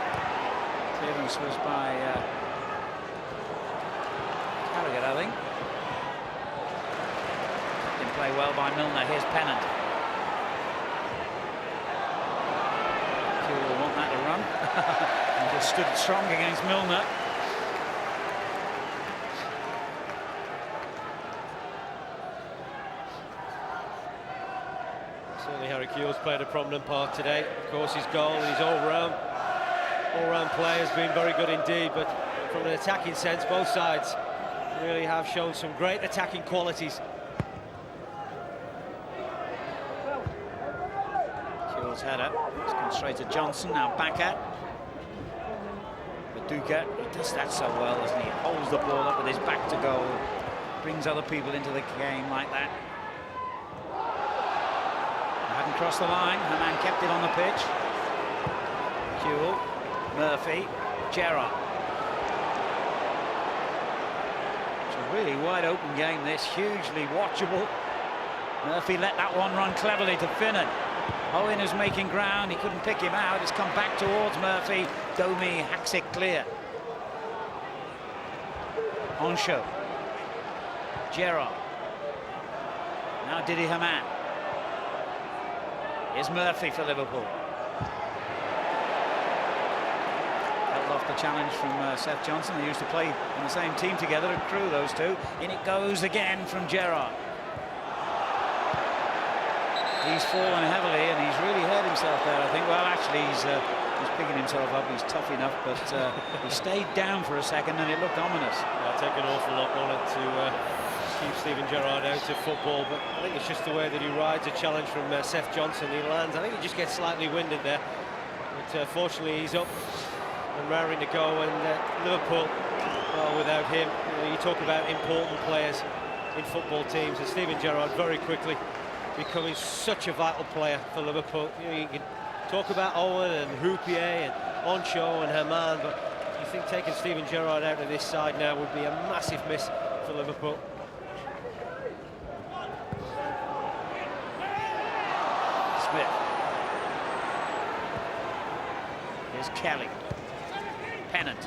Clearance was by Carragher, I think. Didn't play well by Milner. Here's Pennant. Will want that to He just stood strong against Milner. Certainly Harry Kewell's played a prominent part today. Of course, his goal and his all-round play has been very good indeed, but from an attacking sense, both sides really have shown some great attacking qualities. Kewell's header. It's gone straight to Johnson, now back at. Viduka, he does that so well, doesn't he? Holds the ball up with his back to goal. Brings other people into the game like that. Hadn't crossed the line, Haman kept it on the pitch. Kewell, Murphy, Gerrard. It's a really wide open game this, hugely watchable. Murphy let that one run cleverly to Finnan. Owen is making ground, he couldn't pick him out, it's come back towards Murphy. Domi hacks it clear. Onsho. Gerrard. Now Didi Haman. Here's Murphy for Liverpool. Held off the challenge from Seth Johnson. They used to play on the same team together, a crew, those two. In it goes again from Gerrard. He's fallen heavily and he's really hurt himself there, I think. Well, actually, he's picking himself up. He's tough enough, but he stayed down for a second and it looked ominous. It'll take an awful lot on it to keep Steven Gerrard out of football, but I think it's just the way that he rides a challenge from Seth Johnson. He lands. I think he just gets slightly winded there, but fortunately he's up and raring to go. And Liverpool, well, without him, you talk about important players in football teams, and Steven Gerrard very quickly becoming such a vital player for Liverpool. You can talk about Owen and Houpier and Onsho and Haman, but you think taking Steven Gerrard out of this side now would be a massive miss for Liverpool. Smith. Here's Kelly. Pennant.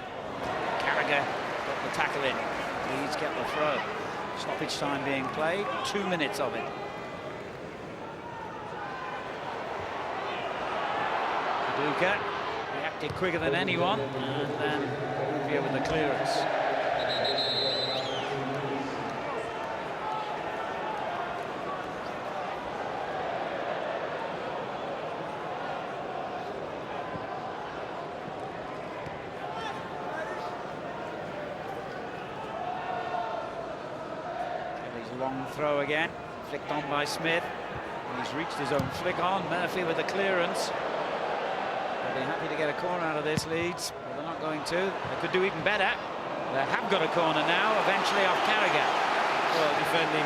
Carragher got the tackle in. Leeds get the throw. Stoppage time being played. 2 minutes of it. Viduka reacted quicker than anyone, and then Houpier with the clearance. Long throw again, flicked on by Smith. He's reached his own flick on. Murphy with the clearance. They'll be happy to get a corner out of this, Leeds, but they're not going to. They could do even better. They have got a corner now, eventually off Carragher. Well, defending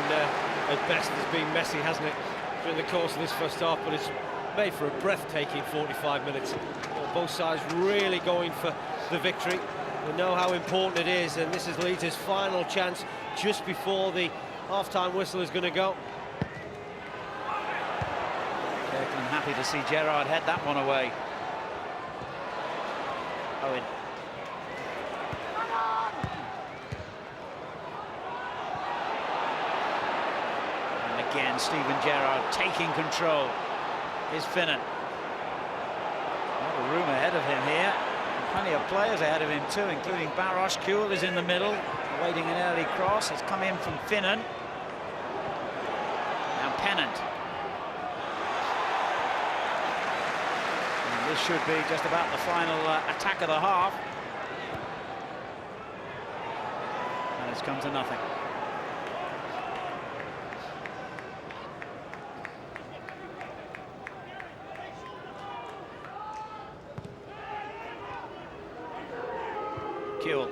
at best has been messy, hasn't it, during the course of this first half, but it's made for a breathtaking 45 minutes. Both sides really going for the victory. We know how important it is, and this is Leeds' final chance just before the half-time whistle is going to go. Kirkland happy to see Gerrard head that one away. Owen. And again, Steven Gerrard taking control. Here's Finnan. A lot of room ahead of him here. Plenty of players ahead of him too, including Barros. Kewell is in the middle, awaiting an early cross. It's come in from Finnan. Now Pennant. And this should be just about the final attack of the half. And it's come to nothing. Kewell.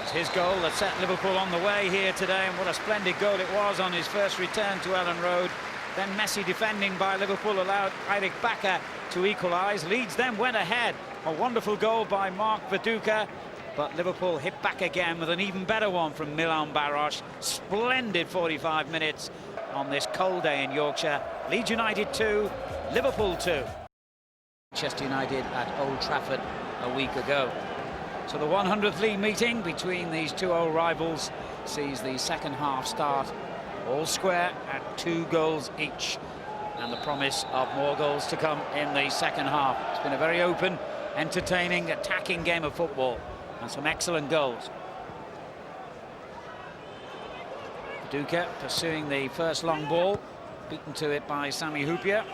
It's his goal that set Liverpool on the way here today, and what a splendid goal it was on his first return to Ellen Road. Then messy defending by Liverpool allowed Eirik Bakker to equalise. Leeds then went ahead. A wonderful goal by Mark Viduka, but Liverpool hit back again with an even better one from Milan Baros. Splendid 45 minutes on this cold day in Yorkshire. Leeds United 2, Liverpool 2. Manchester United at Old Trafford a week ago. So the 100th league meeting between these two old rivals sees the second half start all square at 2 goals each. and the promise of more goals to come in the second half. It's been a very open, entertaining, attacking game of football, and some excellent goals. Viduka pursuing the first long ball, beaten to it by Sami Hyypiä,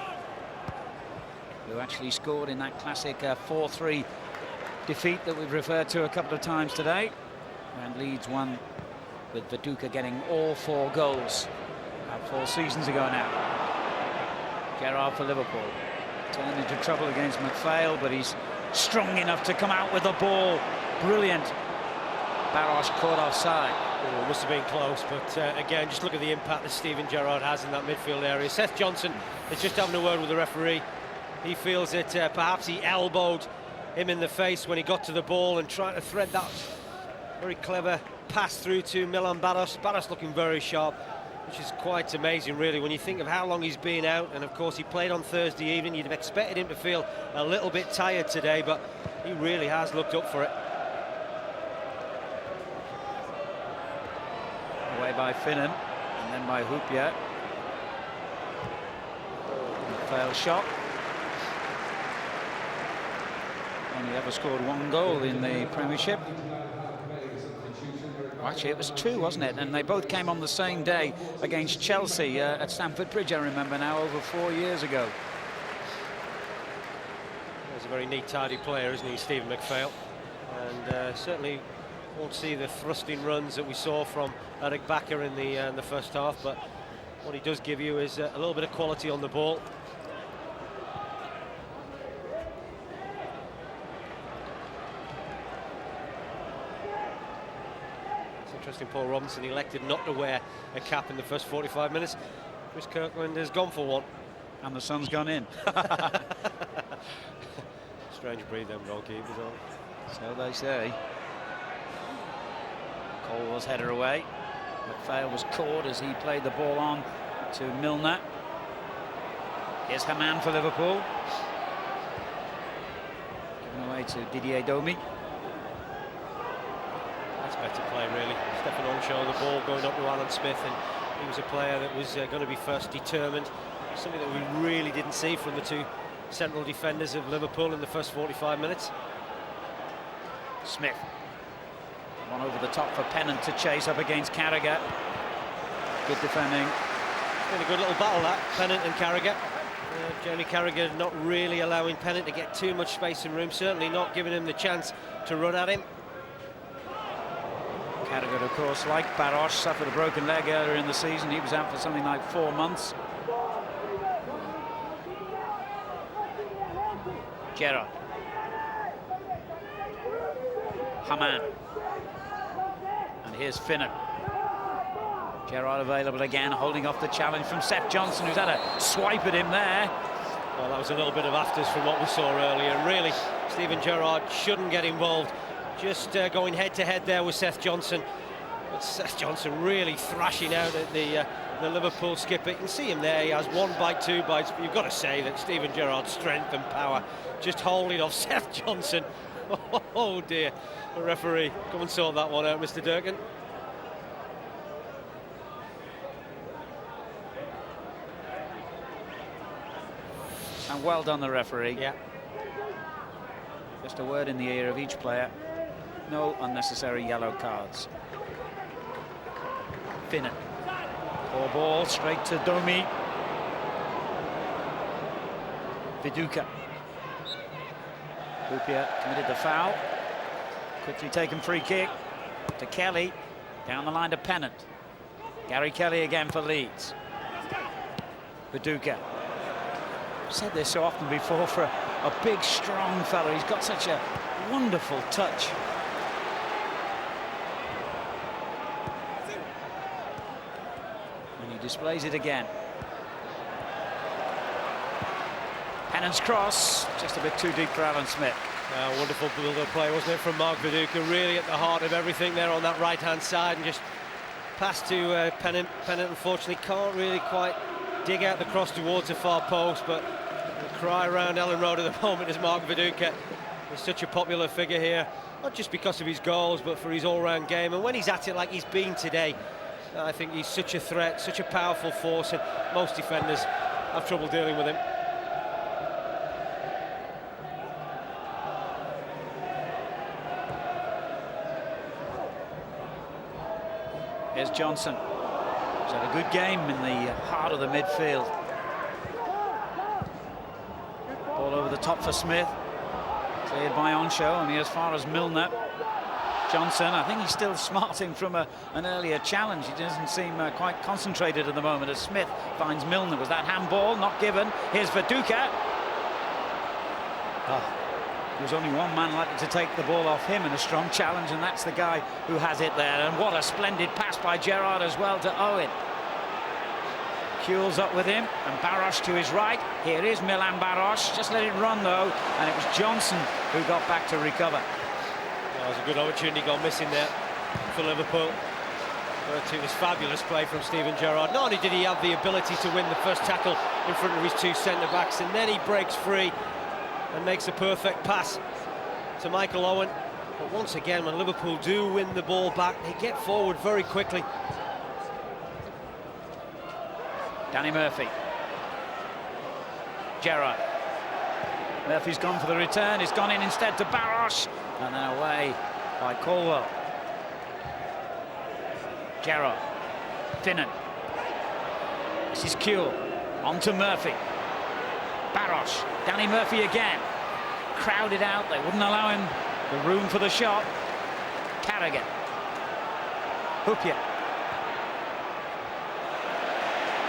who actually scored in that classic 4-3 defeat that we've referred to a couple of times today, and Leeds won with Viduka getting all 4 goals 4 seasons ago now. Gerrard for Liverpool turned into trouble against McPhail, but he's strong enough to come out with the ball. Brilliant. Barros caught offside. Oh, must have been close, but again, just look at the impact that Steven Gerrard has in that midfield area. Seth Johnson is just having a word with the referee. He feels that perhaps he elbowed him in the face when he got to the ball and tried to thread that very clever pass through to Milan Barros. Barros looking very sharp, which is quite amazing, really, when you think of how long he's been out. And of course, he played on Thursday evening. You'd have expected him to feel a little bit tired today, but he really has looked up for it. Away by Finnan, and then by Hyypiä. Failed shot. Only ever scored 1 goal in the Premiership. Actually, it was 2, wasn't it? And they both came on the same day against Chelsea at Stamford Bridge, I remember now, over 4 years ago. He's a very neat, tidy player, isn't he, Stephen McPhail? And certainly won't see the thrusting runs that we saw from Eric Bakker in the first half, but what he does give you is a little bit of quality on the ball. Interesting, Paul Robinson elected not to wear a cap in the first 45 minutes. Chris Kirkland has gone for one. And the sun's gone in. Strange breed, them goalkeepers, aren't So they say. Colwell's header away. McPhail was caught as he played the ball on to Milner. Here's Hamann for Liverpool. Given away to Didier Domi. Better play, really. Stefan Onshaw, the ball going up to Alan Smith, and he was a player that was going to be first determined. Something that we really didn't see from the 2 central defenders of Liverpool in the first 45 minutes. Smith. One over the top for Pennant to chase up against Carragher. Good defending. It's been a good little battle, that, Pennant and Carragher. Jamie Carragher not really allowing Pennant to get too much space and room, certainly not giving him the chance to run at him. Carragher, of course, like Barros, suffered a broken leg earlier in the season. He was out for something like 4 months. Gerrard. Hamann. And here's Finnan. Gerrard available again, holding off the challenge from Seth Johnson, who's had a swipe at him there. Well, that was a little bit of afters from what we saw earlier. Really, Steven Gerrard shouldn't get involved. Just going head-to-head there with Seth Johnson. But Seth Johnson really thrashing out at the Liverpool skipper. You can see him there. He has 1 bite, 2 bites. But you've got to say that Steven Gerrard's strength and power just holding off Seth Johnson. Oh, dear. The referee, come and sort that one out, Mr. Durkin. And well done, the referee. Yeah. Just a word in the ear of each player. No unnecessary yellow cards. Finnan. Poor ball, straight to Domi. Viduka. Hyypiä committed the foul. Quickly taken free kick to Kelly. Down the line to Pennant. Gary Kelly again for Leeds. Viduka. I've said this so often before, for a big, strong fella. He's got such a wonderful touch. And he displays it again. Pennant's cross, just a bit too deep for Alan Smith. Wonderful build-up play, wasn't it, from Mark Viduka? Really at the heart of everything there on that right-hand side, and just pass to Pennant. Pennant, unfortunately, can't really quite dig out the cross towards the far post, but the cry around Ellen Road at the moment is Mark Viduka. He's such a popular figure here, not just because of his goals, but for his all-round game. And when he's at it like he's been today, I think he's such a threat, such a powerful force, and most defenders have trouble dealing with him. Here's Johnson. He's had a good game in the heart of the midfield. Ball over the top for Smith. Cleared by Onshow, and as far as Milner. Johnson, I think he's still smarting from an earlier challenge. He doesn't seem quite concentrated at the moment as Smith finds Milner. Was that handball? Not given. Here's Viduka. There's only one man likely to take the ball off him in a strong challenge, and that's the guy who has it there. And what a splendid pass by Gerrard as well to Owen. Kuhl's up with him, and Baros to his right. Here is Milan Baros. Just let it run though, and it was Johnson who got back to recover. That was a good opportunity gone missing there for Liverpool. But it was fabulous play from Steven Gerrard. Not only did he have the ability to win the first tackle in front of his two centre-backs, and then he breaks free and makes a perfect pass to Michael Owen. But once again, when Liverpool do win the ball back, they get forward very quickly. Danny Murphy. Gerrard. Murphy's gone for the return. He's gone in instead to Baros. And then away by Colwell. Gerrard. Finnan. This is Kuhl. On to Murphy. Baros. Danny Murphy again. Crowded out. They wouldn't allow him the room for the shot. Carragher. Hupia.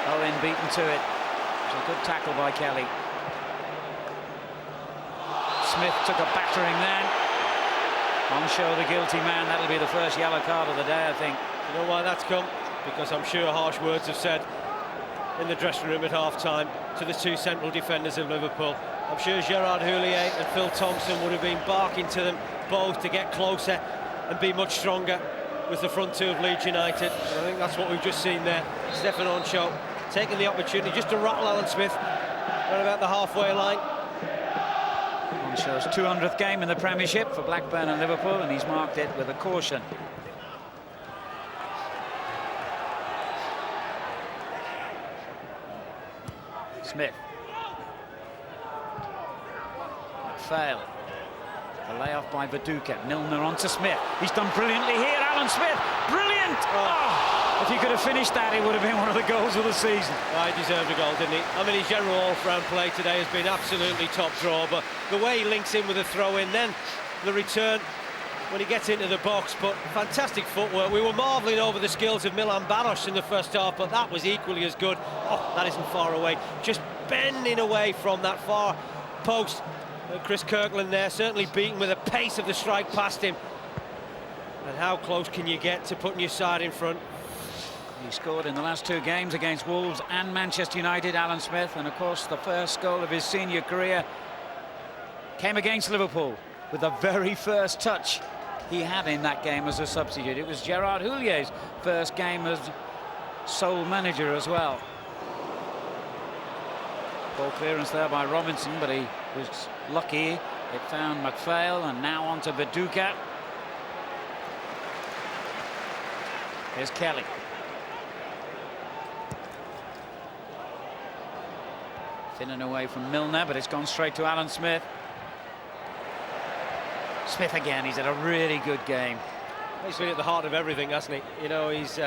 Owen beaten to it. It was a good tackle by Kelly. Smith took a battering then. Onshow, the guilty man. That'll be the first yellow card of the day, I think. You know why that's come? Because I'm sure harsh words have said in the dressing room at half-time to the two central defenders of Liverpool. I'm sure Gerard Houllier and Phil Thompson would have been barking to them both to get closer and be much stronger with the front two of Leeds United. And I think that's what we've just seen there. Stefan Onshow taking the opportunity just to rattle Alan Smith right about the halfway line. Onshow's 200th game in the Premiership for Blackburn and Liverpool, and he's marked it with a caution. Smith. Fail. The layoff by Viduka. Milner onto Smith. He's done brilliantly here, Alan Smith. Brilliant! Oh, if he could have finished that, it would have been one of the goals of the season. Well, he deserved a goal, didn't he? I mean, his general all-round play today has been absolutely top draw, but the way he links in with the throw-in, then the return when he gets into the box, but fantastic footwork. We were marvelling over the skills of Milan Baros in the first half, but that was equally as good. Oh, that isn't far away. Just bending away from that far post. Chris Kirkland there, certainly beaten with the pace of the strike past him. And how close can you get to putting your side in front? He scored in the last two games against Wolves and Manchester United, Alan Smith, and of course the first goal of his senior career came against Liverpool with the very first touch he had in that game as a substitute. It was Gerard Houlier's first game as sole manager as well. Ball clearance there by Robinson, but he was lucky. It found McPhail, and now on to Viduka. Here's Kelly. Finnan away from Milner, but it's gone straight to Alan Smith. Smith again, he's had a really good game. He's been at the heart of everything, hasn't he? You know, he's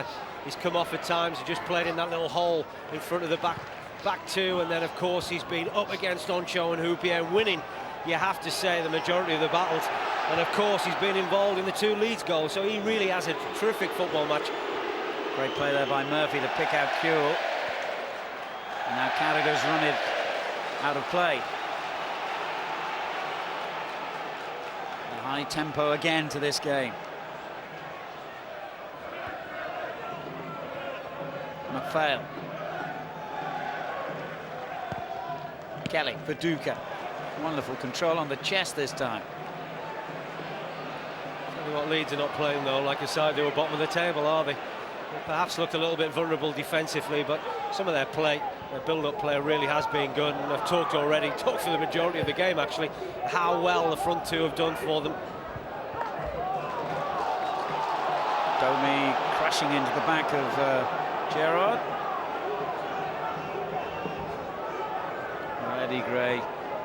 come off at times, he just played in that little hole in front of the back two, and then of course he's been up against Onshow and Hupia, winning, you have to say, the majority of the battles. And of course he's been involved in the two Leeds goals, so he really has a terrific football match. Great play there by Murphy to pick out Kuhl. And now Carragher's run it out of play. A high tempo again to this game. McPhail. Kelly, Viduka. Wonderful control on the chest this time. Tell you what, Leeds are not playing though like a side they were bottom of the table, are they? They perhaps looked a little bit vulnerable defensively, but some of their play, their build-up play really has been good. And I've talked for the majority of the game actually, how well the front two have done for them. Domi crashing into the back of Gerrard. Gray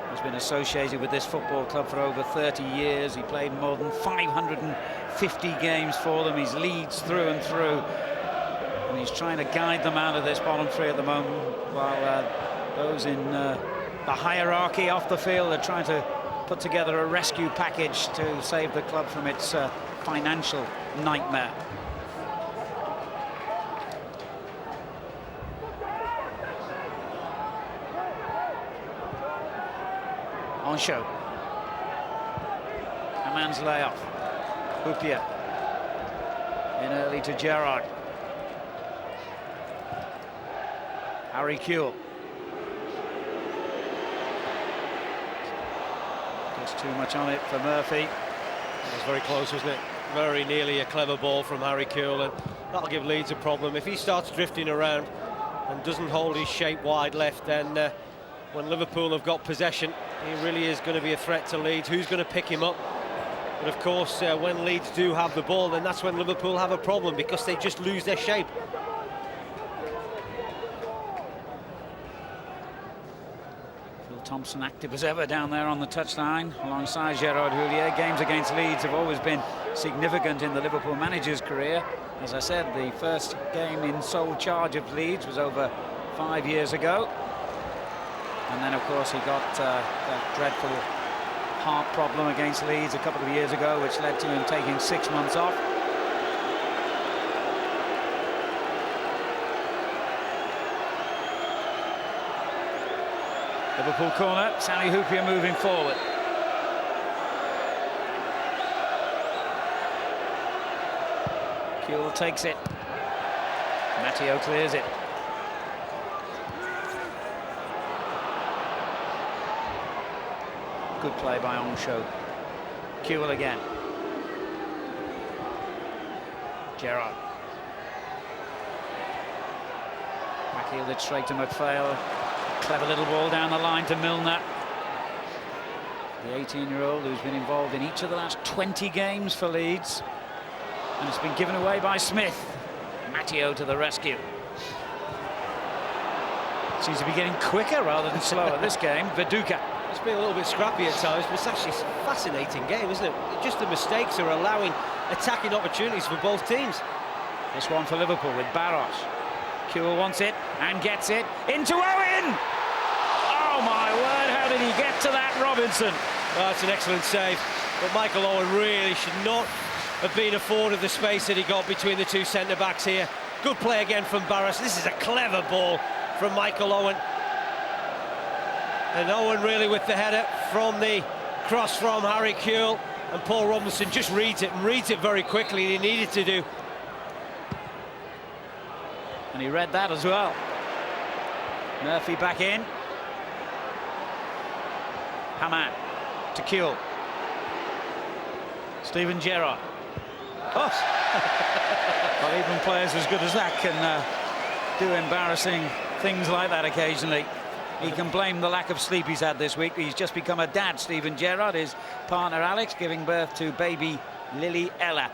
has been associated with this football club for over 30 years. He played more than 550 games for them. He's Leeds through and through, and he's trying to guide them out of this bottom three at the moment, while those in the hierarchy off the field are trying to put together a rescue package to save the club from its financial nightmare. On show. A man's layoff. Hupia in early to Gerrard. Harry Kewell. Just too much on it for Murphy. It was very close, wasn't it? Very nearly a clever ball from Harry Kewell, and that'll give Leeds a problem. If he starts drifting around and doesn't hold his shape wide left, then when Liverpool have got possession, he really is going to be a threat to Leeds. Who's going to pick him up? But of course, when Leeds do have the ball, then that's when Liverpool have a problem, because they just lose their shape. Phil Thompson active as ever down there on the touchline alongside Gerard Houllier. Games against Leeds have always been significant in the Liverpool manager's career. As I said, the first game in sole charge of Leeds was over 5 years ago. And then, of course, he got that dreadful heart problem against Leeds a couple of years ago, which led to him taking 6 months off. Liverpool corner, Sami Hupia moving forward. Kewell takes it. Matteo clears it. Good play by Onsho. Kewell again. Gerrard. Backheel it straight to McPhail. Clever little ball down the line to Milner. The 18-year-old who's been involved in each of the last 20 games for Leeds. And it's been given away by Smith. Matteo to the rescue. Seems to be getting quicker rather than slower this game. Viduka. It's been a little bit scrappy at times, but it's actually a fascinating game, isn't it? Just the mistakes are allowing attacking opportunities for both teams. This one for Liverpool with Barros. Kewell wants it and gets it into Owen! Oh my word, how did he get to that, Robinson? That's an excellent save, but Michael Owen really should not have been afforded the space that he got between the two centre-backs here. Good play again from Barros. This is a clever ball from Michael Owen. And Owen really with the header from the cross from Harry Kewell, and Paul Robinson just reads it, and reads it very quickly, and he needed to do. And he read that as well. Murphy back in. Hamann to Kewell. Steven Gerrard. Oh. Well, even players as good as that can do embarrassing things like that occasionally. He can blame the lack of sleep he's had this week. He's just become a dad, Steven Gerrard, his partner Alex, giving birth to baby Lily Ella.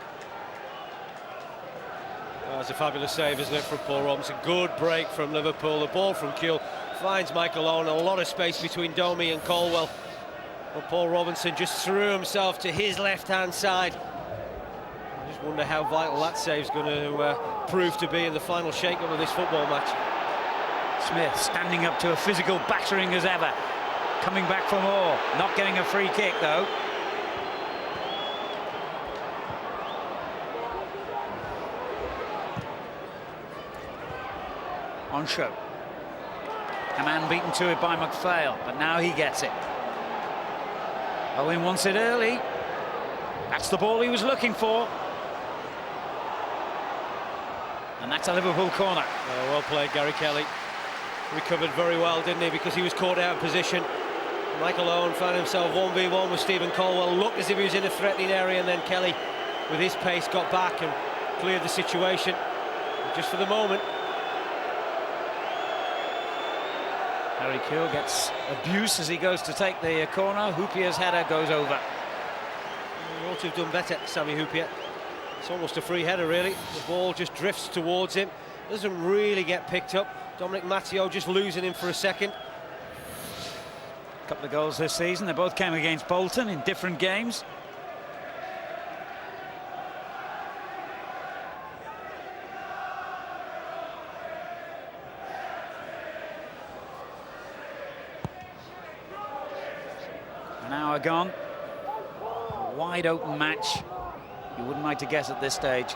Well, that's a fabulous save, isn't it, from Paul Robinson? Good break from Liverpool. The ball from Kewell finds Michael Owen. A lot of space between Domi and Colwell. But Paul Robinson just threw himself to his left-hand side. I just wonder how vital that save's going to prove to be in the final shake-up of this football match. Smith standing up to a physical battering as ever. Coming back for more. Not getting a free kick, though. On show. A man beaten to it by McPhail, but now he gets it. Owen wants it early. That's the ball he was looking for. And that's a Liverpool corner. Well played, Gary Kelly. Recovered very well, didn't he? Because he was caught out of position. Michael Owen found himself 1v1 with Stephen Colwell. Looked as if he was in a threatening area, and then Kelly, with his pace, got back and cleared the situation. Just for the moment. Harry Kewell gets abuse as he goes to take the corner. Hupia's header goes over. He ought to have done better, Sami Hupia. It's almost a free header, really. The ball just drifts towards him. Doesn't really get picked up. Dominic Matteo just losing him for a second. couple of goals this season. They both came against Bolton in different games. An hour gone. A wide open match. You wouldn't like to guess at this stage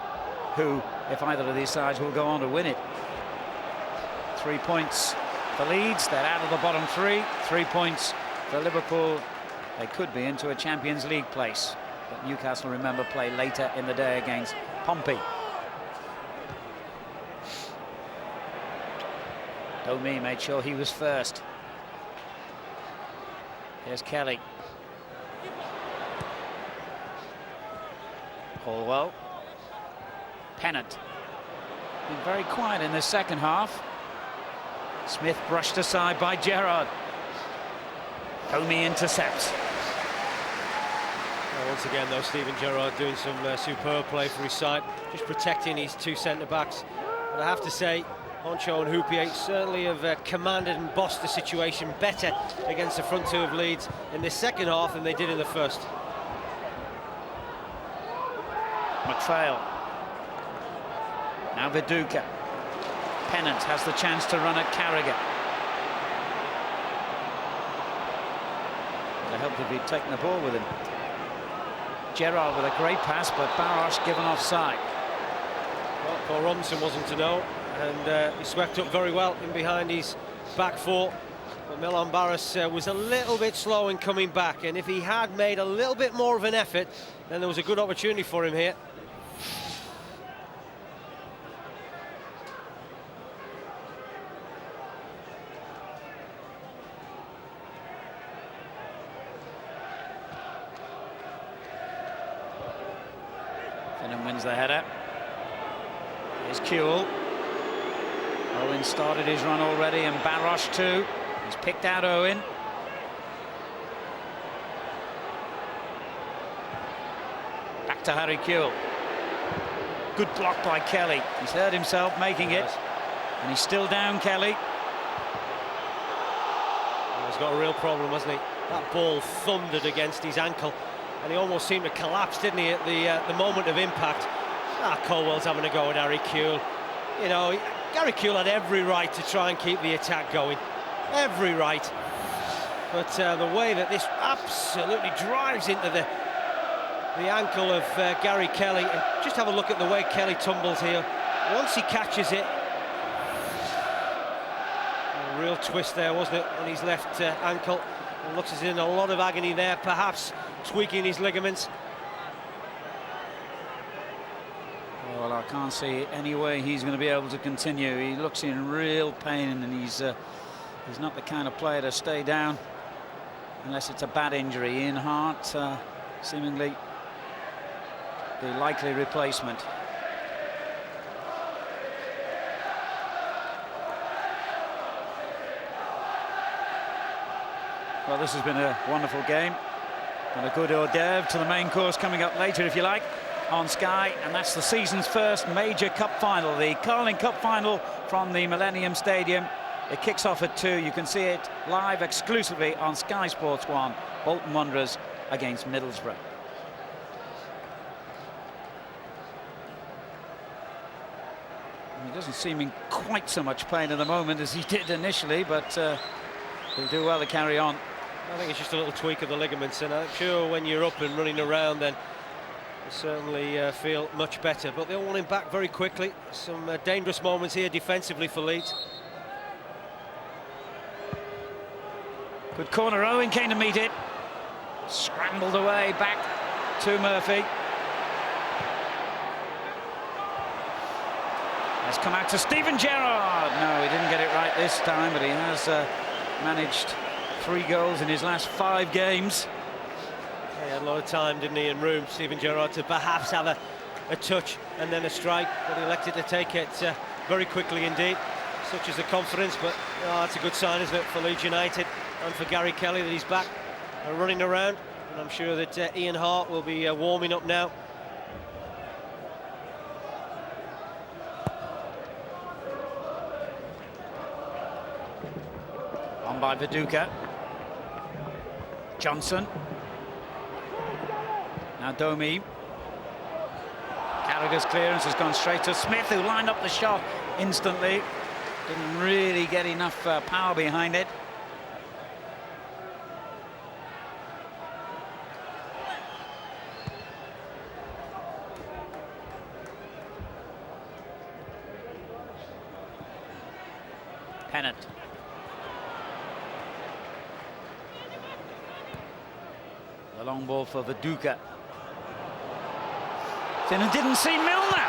who, if either of these sides, will go on to win it. 3 points for Leeds. They're out of the bottom three. 3 points for Liverpool. They could be into a Champions League place. But Newcastle, remember, play later in the day against Pompey. Domi made sure he was first. Here's Kelly. Colwell. Pennant. Been very quiet in this second half. Smith brushed aside by Gerrard. Domi intercepts. Well, once again, though, Steven Gerrard doing some superb play for his side, just protecting his two centre-backs. But I have to say, Honcho and Houpier certainly have commanded and bossed the situation better against the front two of Leeds in this second half than they did in the first. McPhail. Now Viduka. Pennant has the chance to run at Carragher. Would have helped if he'd taken the ball with him. Gerrard with a great pass, but Barros given offside. Well, Paul Robinson wasn't to know, and he swept up very well in behind his back four. But Milan Barros was a little bit slow in coming back, and if he had made a little bit more of an effort, then there was a good opportunity for him here. Finnan wins the header. Here's Kuehl. Owen started his run already, and Barros too. He's picked out Owen. Back to Harry Kuehl. Good block by Kelly. He's hurt himself making it. And he's still down, Kelly. He's got a real problem, hasn't he? That ball thundered against his ankle, and he almost seemed to collapse, didn't he, at the moment of impact. Colwell's having a go at Harry Kuehl. You know, Gary Kuehl had every right to try and keep the attack going. Every right. But the way that this absolutely drives into the ankle of Gary Kelly, and just have a look at the way Kelly tumbles here. Once he catches it, a real twist there, wasn't it, on his left ankle. It looks as he's in a lot of agony there, perhaps tweaking his ligaments. Well, I can't see any way he's going to be able to continue. He looks in real pain, and he's not the kind of player to stay down unless it's a bad injury. Ian Hart, seemingly the likely replacement. Well, this has been a wonderful game, and a good hors d'oeuvre to the main course coming up later, if you like, on Sky, and that's the season's first major cup final, the Carling Cup final from the Millennium Stadium. It kicks off at 2. You can see it live exclusively on Sky Sports 1. Bolton Wanderers against Middlesbrough. He doesn't seem in quite so much pain at the moment as he did initially, but he'll do well to carry on. I think it's just a little tweak of the ligaments, and I'm sure when you're up and running around, then you certainly feel much better. But they'll want him back very quickly. Some dangerous moments here defensively for Leeds. Good corner. Owen came to meet it. Scrambled away back to Murphy. Has come out to Steven Gerrard. No, he didn't get it right this time, but he has managed 3 goals in his last 5 games. He had a lot of time, didn't he, and room, Steven Gerrard, to perhaps have a touch and then a strike, but he elected to take it very quickly indeed. Such is the confidence, but that's a good sign, isn't it, for Leeds United and for Gary Kelly, that he's back running around. And I'm sure that Ian Hart will be warming up now. On by Viduka. Johnson. Now Domi. Carragher's clearance has gone straight to Smith, who lined up the shot instantly. Didn't really get enough power behind it. Pennant. The long ball for Viduka. Finnan didn't see Milner.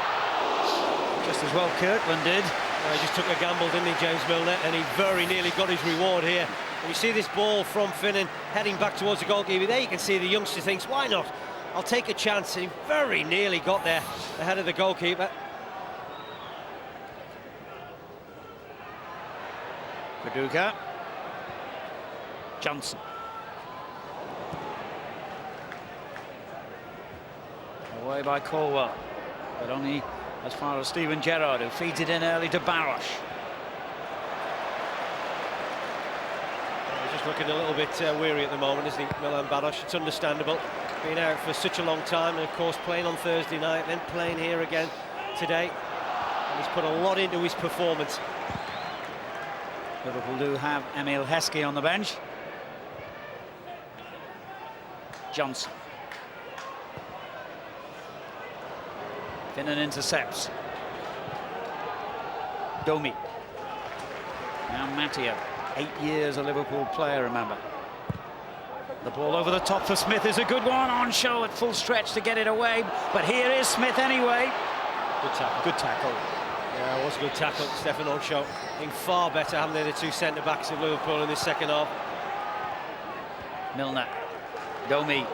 Just as well Kirkland did. He just took a gamble, didn't he, James Milner? And he very nearly got his reward here. And you see this ball from Finnan heading back towards the goalkeeper. There you can see the youngster thinks, why not? I'll take a chance. And he very nearly got there ahead of the goalkeeper. Viduka. Johnson. Away by Colwell, but only as far as Steven Gerrard, who feeds it in early to Baros. He's just looking a little bit weary at the moment, isn't he, Milan Baros? It's understandable, being out for such a long time, and of course playing on Thursday night, then playing here again today. And he's put a lot into his performance. Liverpool do have Emil Heskey on the bench. Johnson. Finnan intercepts. Domi. Now Matteo, 8 years a Liverpool player, remember. The ball over the top for Smith is a good one, on show at full stretch to get it away, but here is Smith anyway. Good tackle. Good tackle. Yeah, it was a good tackle, Stefan Onshaw. Being far better, haven't they, the two centre-backs of Liverpool in this second half. Milner. Domi.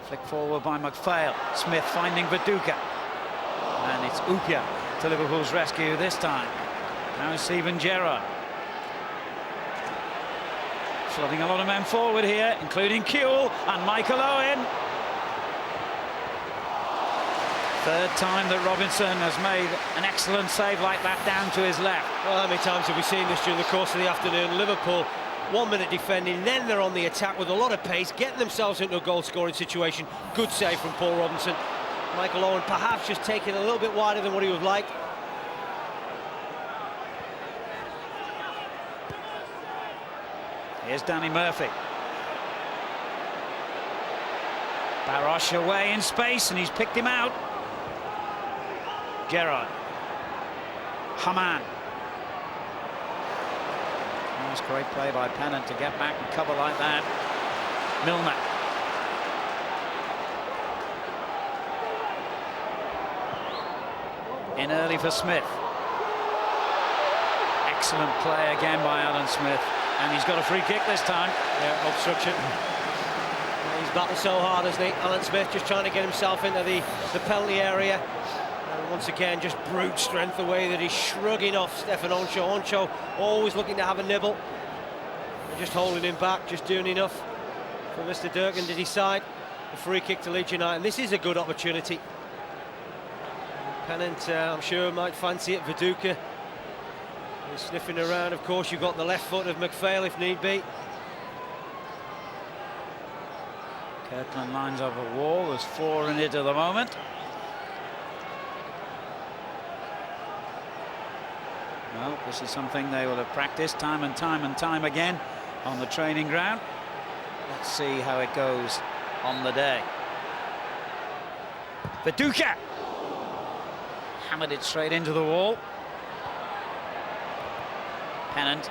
Flick forward by McPhail. Smith finding Viduka. And it's Upia to Liverpool's rescue this time. Now Steven Gerrard. Flooding a lot of men forward here, including Kuehl and Michael Owen. Third time that Robinson has made an excellent save like that down to his left. Well, how many times have we seen this during the course of the afternoon? Liverpool 1 minute defending, then they're on the attack with a lot of pace, getting themselves into a goal-scoring situation. Good save from Paul Robinson. Michael Owen perhaps just taking a little bit wider than what he would like. Here's Danny Murphy. Baros away in space, and he's picked him out. Gerrard. Haman. Nice, great play by Pennant to get back and cover like that. Milner. In early for Smith. Excellent play again by Alan Smith. And he's got a free kick this time. Yeah, obstruction. He's battled so hard, hasn't he? Alan Smith just trying to get himself into the penalty area. And once again, just brute strength, the way that he's shrugging off Stefan Onshaw. Onshaw always looking to have a nibble. They're just holding him back, just doing enough for Mr. Durkin to decide. The free kick to Leeds United. And this is a good opportunity. Pennant, I'm sure, might fancy it. Viduka is sniffing around. Of course, you've got the left foot of McPhail if need be. Kirkland lines up a wall. There's 4 in it at the moment. Well, this is something they will have practiced time and time again on the training ground. Let's see how it goes on the day. Viduka hammered it straight into the wall. Pennant.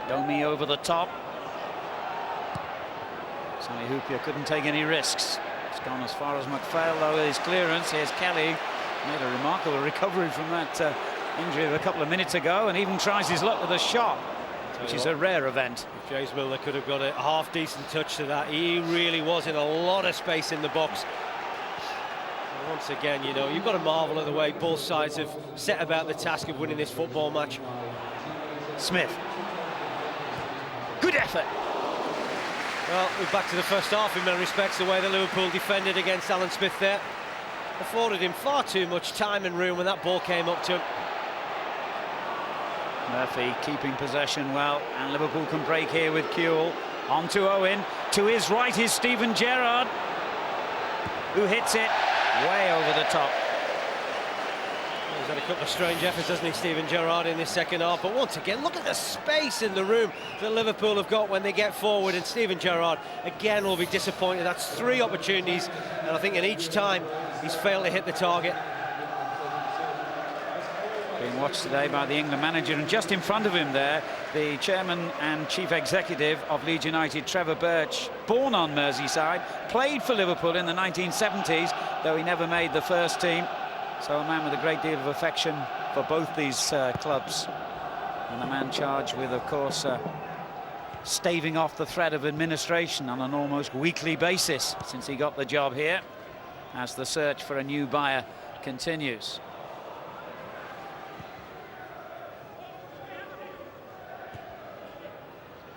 Domi over the top. Sami Hyypiä couldn't take any risks. It's gone as far as McPhail, though, with his clearance. Here's Kelly. Made a remarkable recovery from that injury of a couple of minutes ago, and even tries his luck with a shot, which is a rare event. If James Milner could have got a half-decent touch to that, he really was in a lot of space in the box. And once again, you know, you've got to marvel at the way both sides have set about the task of winning this football match. Smith. Good effort. Well, we're back to the first half in many respects. The way that Liverpool defended against Alan Smith there afforded him far too much time and room when that ball came up to him. Murphy keeping possession well, and Liverpool can break here with Kewell. On to Owen. To his right is Steven Gerrard, who hits it way over the top. He's had a couple of strange efforts, hasn't he, Steven Gerrard, in this second half? But once again, look at the space in the room that Liverpool have got when they get forward, and Steven Gerrard again will be disappointed. That's 3 opportunities, and I think in each time he's failed to hit the target. Being watched today by the England manager, and just in front of him there, the chairman and chief executive of Leeds United, Trevor Birch, born on Merseyside, played for Liverpool in the 1970s, though he never made the first team. So a man with a great deal of affection for both these clubs. And the man charged with, of course, staving off the threat of administration on an almost weekly basis since he got the job here, as the search for a new buyer continues.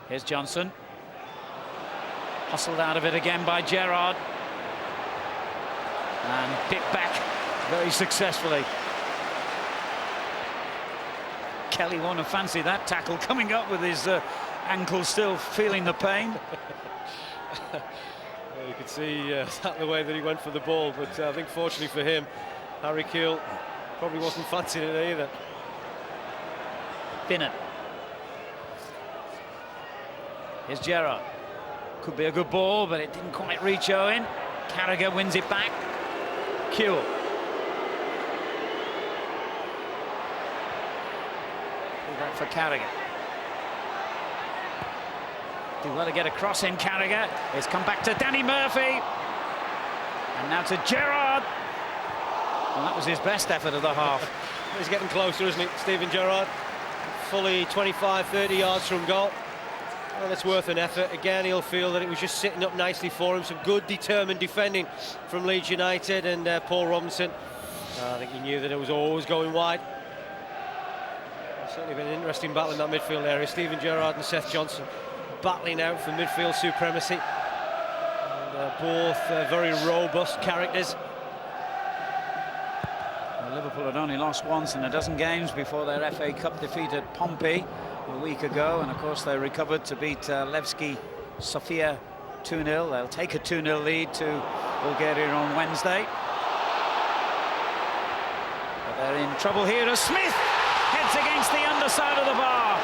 Here's Johnson. Hustled out of it again by Gerrard. And picked back very successfully. Kelly won't have fancied that tackle, coming up with his ankle still feeling the pain. Well, you could see that the way that he went for the ball, but I think fortunately for him, Harry Kewell probably wasn't fancying it either. Pinner. Here's Gerrard. Could be a good ball, but it didn't quite reach Owen. Carragher wins it back. Kewell. Back for Carragher. Do well to get a cross in, Carragher. It's come back to Danny Murphy. And now to Gerrard. Well, that was his best effort of the half. He's getting closer, isn't he, Steven Gerrard? Fully 25, 30 yards from goal. Well, it's worth an effort. Again, he'll feel that it was just sitting up nicely for him. Some good, determined defending from Leeds United and Paul Robinson. I think he knew that it was always going wide. It's certainly been an interesting battle in that midfield area. Steven Gerrard and Seth Johnson battling out for midfield supremacy. And, both very robust characters. Well, Liverpool had only lost once in a dozen games before their FA Cup defeat at Pompey a week ago, and of course they recovered to beat Levski Sofia 2-0. They'll take a 2-0 lead to Bulgaria on Wednesday. But they're in trouble here as Smith heads against the underside of the bar.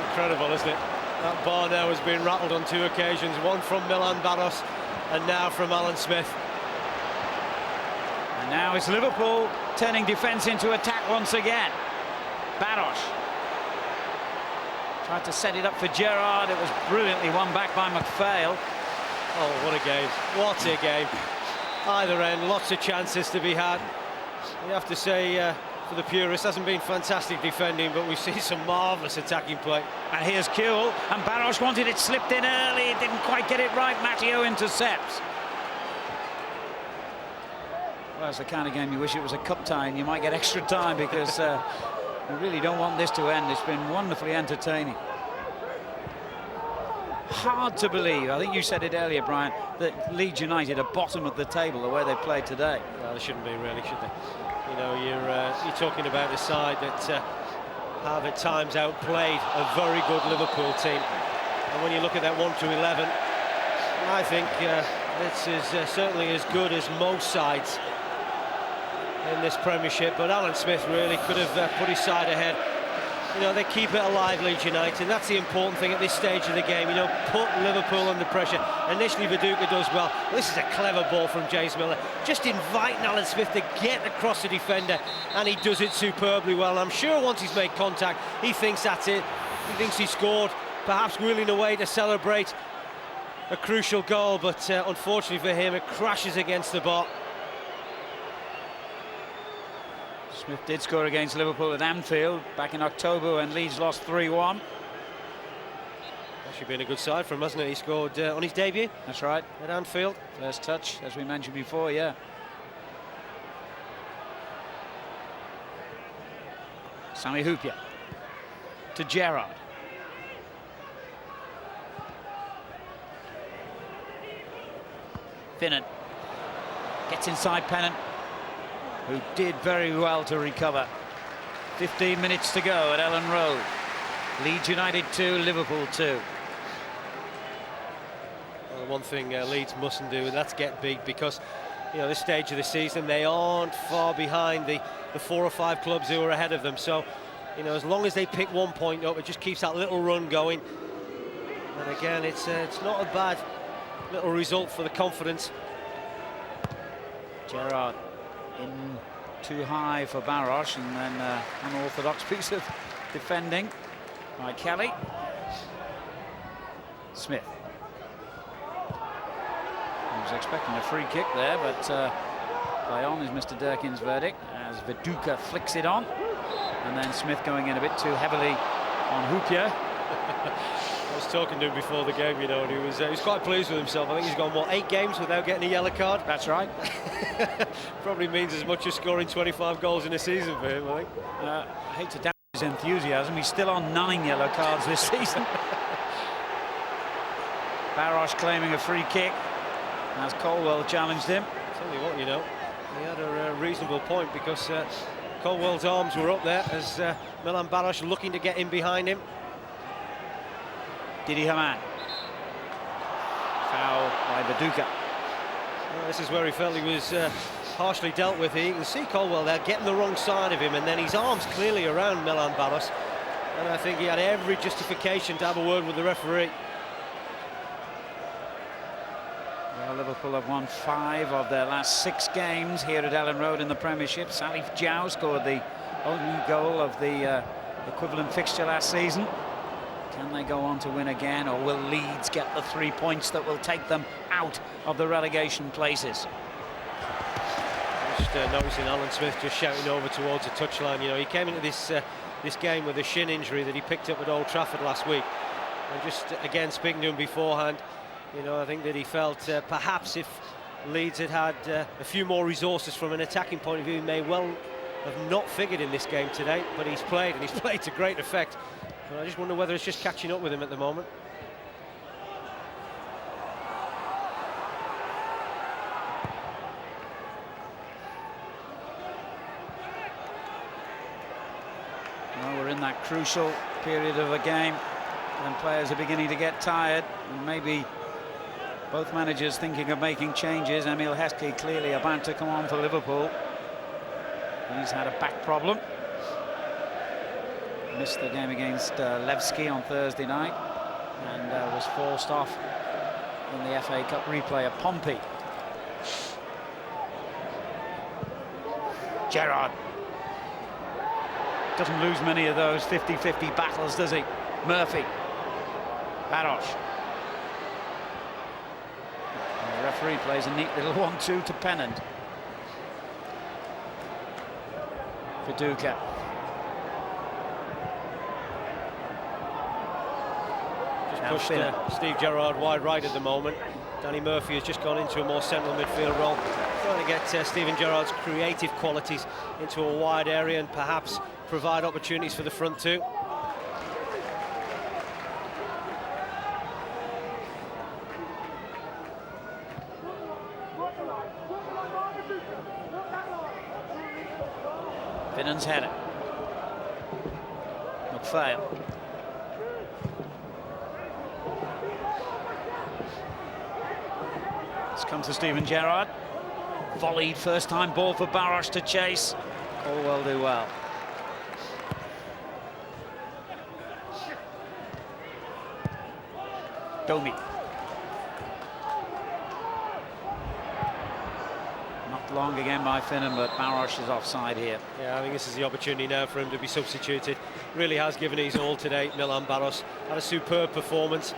Incredible, isn't it? That bar now has been rattled on 2 occasions, one from Milan Baros and now from Alan Smith. And now it's Liverpool turning defence into attack once again. Baros tried to set it up for Gerrard. It was brilliantly won back by McPhail. Oh, what a game. What a game. Either end, lots of chances to be had. You have to say, for the purists, hasn't been fantastic defending, but we see some marvellous attacking play. And here's Kewell, and Baros wanted it slipped in early. Didn't quite get it right. Matteo intercepts. Well, it's the kind of game you wish it was a cup tie and you might get extra time, because we really don't want this to end. It's been wonderfully entertaining. Hard to believe, I think you said it earlier, Brian, that Leeds United are bottom of the table the way they played today. Well, they shouldn't be, really, should they? You know, you're talking about a side that have at times outplayed a very good Liverpool team. And when you look at that 1-11, I think this is certainly as good as most sides in this Premiership, but Alan Smith really could have put his side ahead. You know, they keep it alive, Leeds United. That's the important thing at this stage of the game. You know, put Liverpool under pressure. Initially, Viduka does well. This is a clever ball from James Miller, just inviting Alan Smith to get across the defender, and he does it superbly well. And I'm sure once he's made contact, he thinks that's it. He thinks he scored, perhaps wheeling away to celebrate a crucial goal, but unfortunately for him, it crashes against the bar. Smith did score against Liverpool at Anfield back in October when Leeds lost 3-1. Actually been a good side for him, hasn't it? He scored on his debut. That's right. At Anfield. First touch, as we mentioned before, yeah. Sami Hyypiä to Gerrard. Finnan gets inside Pennant, who did very well to recover. 15 minutes to go at Ellen Road. Leeds United 2, Liverpool 2. Well, the one thing Leeds mustn't do, and that's get beat, because you know, this stage of the season they aren't far behind the 4 or 5 clubs who are ahead of them. So, you know, as long as they pick 1 point up, it just keeps that little run going. And again, it's not a bad little result for the confidence. Gerrard in too high for Barros, and then unorthodox piece of defending by Kelly. Smith. He was expecting a free kick there, but play on is Mr. Durkin's verdict as Viduka flicks it on, and then Smith going in a bit too heavily on Hupia. I was talking to him before the game, you know, and he was quite pleased with himself. I think he's gone, what, 8 games without getting a yellow card? That's right. Probably means as much as scoring 25 goals in a season for him, I think. I hate to damn his enthusiasm. He's still on 9 yellow cards this season. Barros claiming a free kick as Colwell challenged him. Tell you what, you know, he had a reasonable point, because Colwell's arms were up there as Milan Barros looking to get in behind him. Didi Hamann. Foul by Viduka. Well, this is where he felt he was harshly dealt with here. You can see Colwell there getting the wrong side of him, and then his arms clearly around Milan Barros. And I think he had every justification to have a word with the referee. Well, Liverpool have won 5 of their last 6 games here at Ellen Road in the Premiership. Salif Diao scored the only goal of the equivalent fixture last season. Can they go on to win again, or will Leeds get the 3 points that will take them out of the relegation places? Just noticing Alan Smith just shouting over towards the touchline. You know, he came into this game with a shin injury that he picked up at Old Trafford last week. And just again speaking to him beforehand, you know, I think that he felt perhaps if Leeds had had a few more resources from an attacking point of view, he may well have not figured in this game today. But he's played, and he's played to great effect. But I just wonder whether it's just catching up with him at the moment. Well, we're in that crucial period of a game when players are beginning to get tired, and maybe both managers thinking of making changes. Emil Heskey clearly about to come on for Liverpool. He's had a back problem. Missed the game against Levski on Thursday night, and was forced off in the FA Cup replay at Pompey. Gerrard doesn't lose many of those 50-50 battles, does he? Murphy. Barros. And the referee plays a neat little 1-2 to Pennant. Viduka. Pushed Steve Gerrard wide right at the moment. Danny Murphy has just gone into a more central midfield role, trying to get Steven Gerrard's creative qualities into a wide area and perhaps provide opportunities for the front two. Finnan's header. McPhail. This comes to Steven Gerrard. Volleyed first time ball for Barros to chase. Colwell do well. Domi. Not long again by Finnan, but Barros is offside here. Yeah, I think this is the opportunity now for him to be substituted. Really has given his all today. Milan Barros had a superb performance,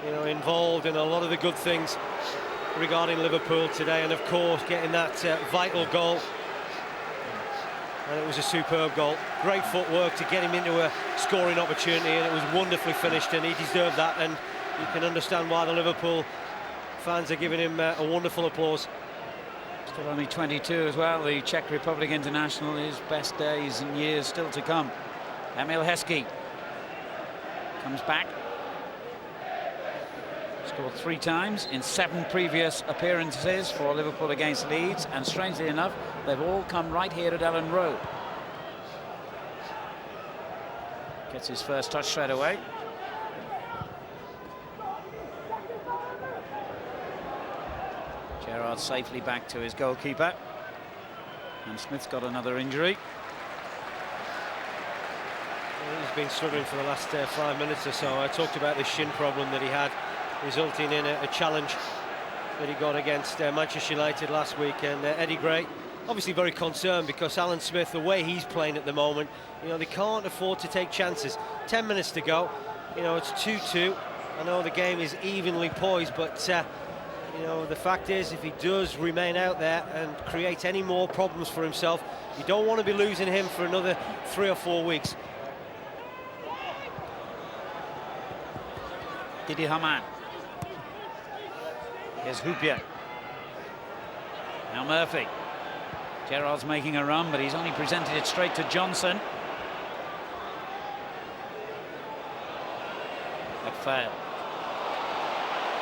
you know, involved in a lot of the good things regarding Liverpool today, and of course getting that vital goal. And it was a superb goal. Great footwork to get him into a scoring opportunity, and it was wonderfully finished, and he deserved that, and you can understand why the Liverpool fans are giving him a wonderful applause. Still only 22 as well, the Czech Republic international, his best days and years still to come. Emil Heskey comes back. Scored 3 times in 7 previous appearances for Liverpool against Leeds, and strangely enough, they've all come right here at Ellen Road. Gets his first touch straight away. Gerrard safely back to his goalkeeper. And Smith's got another injury. He's been struggling for the last 5 minutes or so. I talked about the shin problem that he had, resulting in a challenge that he got against Manchester United last week. And Eddie Gray, obviously very concerned, because Alan Smith, the way he's playing at the moment, you know, they can't afford to take chances. 10 minutes to go, you know, it's 2-2. I know the game is evenly poised, but you know, the fact is, if he does remain out there and create any more problems for himself, you don't want to be losing him for another 3 or 4 weeks. Didi Hamann. Here's Houpier. Now Murphy. Gerrard's making a run, but he's only presented it straight to Johnson. That failed.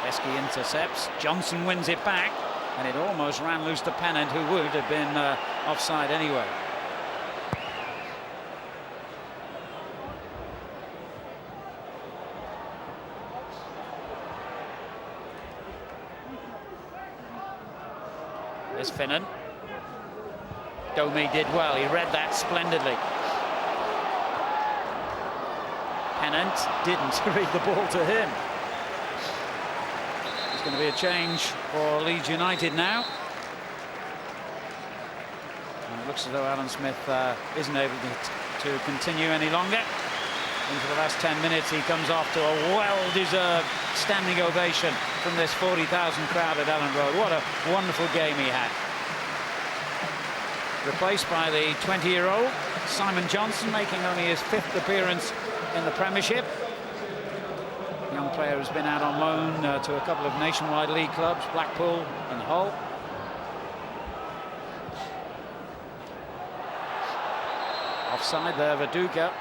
Esky intercepts. Johnson wins it back, and it almost ran loose to Pennant, who would have been offside anyway. There's Finnan. Domi did well. He read that splendidly. Pennant didn't read the ball to him. Going to be a change for Leeds United now. And it looks as though Alan Smith isn't able to continue any longer. Into the last 10 minutes, he comes off to a well-deserved standing ovation from this 40,000 crowd at Ellen Road. What a wonderful game he had. Replaced by the 20-year-old Simon Johnson, making only his 5th appearance in the Premiership. Young player has been out on loan to a couple of nationwide league clubs, Blackpool and Hull. Offside there, Viduka.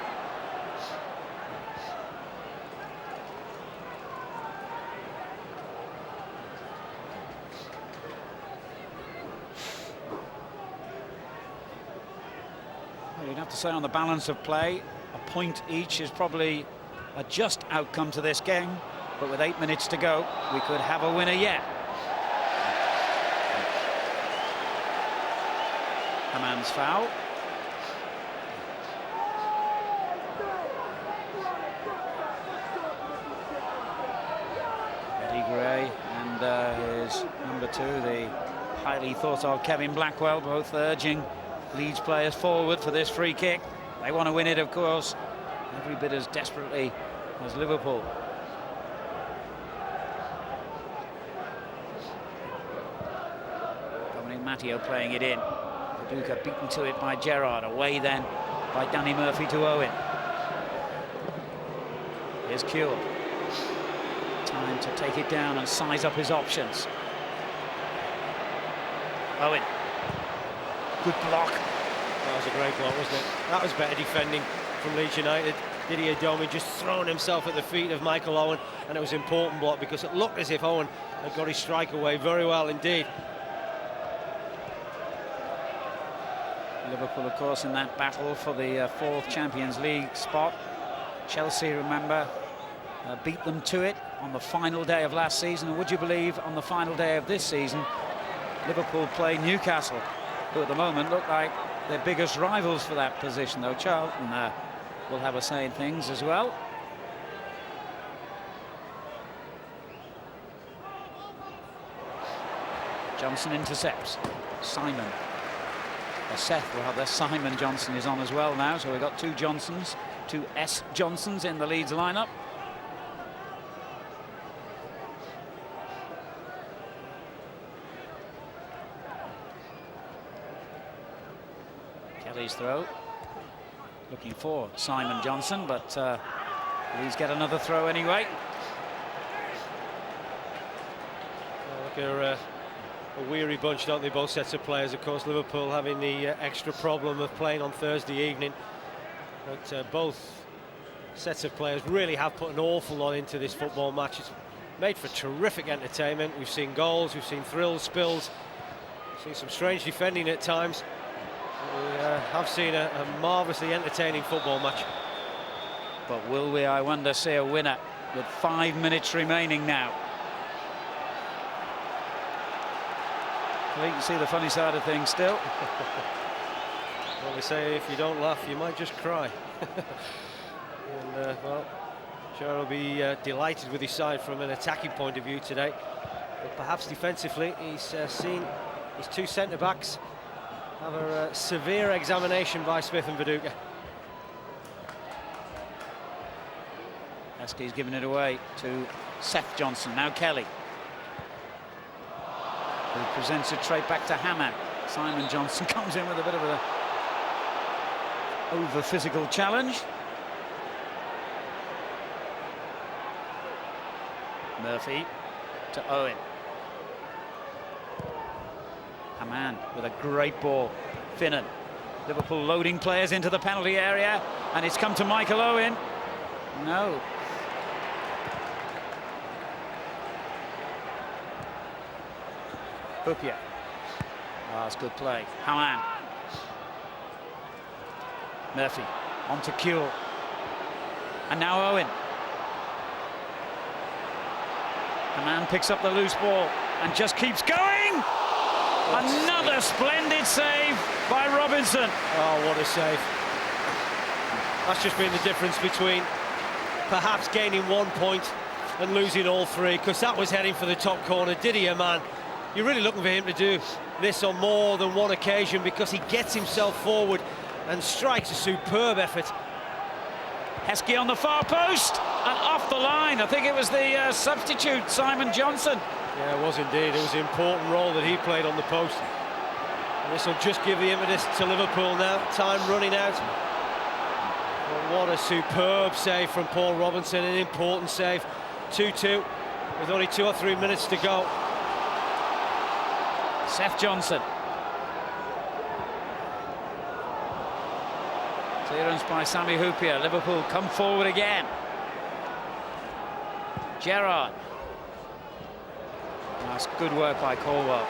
Well, you'd have to say on the balance of play, a point each is probably a just outcome to this game, but with 8 minutes to go, we could have a winner yet. Hamann's foul. Eddie Gray and his number 2, the highly thought of Kevin Blackwell, both urging Leeds players forward for this free kick. They want to win it, of course, every bit as desperately as Liverpool. Dominic Matteo playing it in. Viduka beaten to it by Gerrard. Away then by Danny Murphy to Owen. Here's Cure. Time to take it down and size up his options. Owen. Good block. That was a great block, wasn't it? That was better defending from Leeds United. Didier Domi just throwing himself at the feet of Michael Owen, and it was an important block because it looked as if Owen had got his strike away very well indeed. Liverpool, of course, in that battle for the 4th Champions League spot. Chelsea, remember, beat them to it on the final day of last season. And would you believe, on the final day of this season, Liverpool play Newcastle, who at the moment look like their biggest rivals for that position, though Charlton will have a say in things as well. Johnson intercepts. Simon. Seth, rather, Simon Johnson is on as well now, so we've got 2 Johnsons, 2 S. Johnsons in the Leeds lineup. Kelly's throw. Looking for Simon Johnson, but Leeds get another throw anyway. Look, they're a weary bunch, don't they, both sets of players. Of course, Liverpool having the extra problem of playing on Thursday evening. But both sets of players really have put an awful lot into this football match. It's made for terrific entertainment. We've seen goals, we've seen thrills, spills, we've seen some strange defending at times. We have seen a marvellously entertaining football match. But will we, I wonder, see a winner with 5 minutes remaining now? Well, you can see the funny side of things still. Well, they say if you don't laugh, you might just cry. And, well, Gerrard will be delighted with his side from an attacking point of view today. But perhaps defensively, he's seen his two centre-backs have a severe examination by Smith and Viduka. Heskey's giving it away to Seth Johnson. Now Kelly, who presents it straight back to Hammond. Simon Johnson comes in with a bit of a over-physical challenge. Murphy to Owen. Hammond with a great ball. Finnan. Liverpool loading players into the penalty area, and it's come to Michael Owen. No. Hupia. Oh, that's good play. Hammond. Murphy on to Kuehl. And now Owen. Hammond picks up the loose ball and just keeps going. Another splendid save by Robinson. Oh, what a save. That's just been the difference between perhaps gaining 1 point and losing all three, because that was heading for the top corner. Didier, man, you're really looking for him to do this on more than one occasion, because he gets himself forward and strikes a superb effort. Heskey on the far post and off the line. I think it was the substitute, Simon Johnson. Yeah, it was indeed. It was an important role that he played on the post. And this will just give the impetus to Liverpool now. Time running out. But what a superb save from Paul Robinson, an important save. 2-2 with only 2 or 3 minutes to go. Seth Johnson. Clearance by Sami Hupia. Liverpool come forward again. Gerrard. That's good work by Colwell.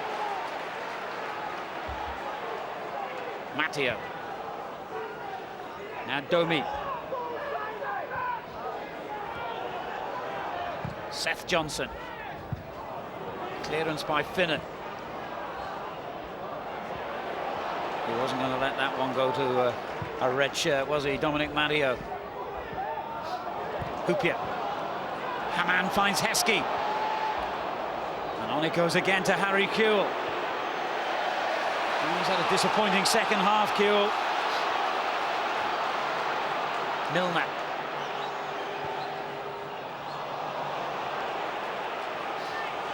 Matteo. Now Domi. Seth Johnson. Clearance by Finnan. He wasn't going to let that one go to a red shirt, was he? Dominic Matteo. Hupia. Hammond finds Heskey. And on it goes again to Harry Kuehl. He's had a disappointing second half, Kuehl. Milner.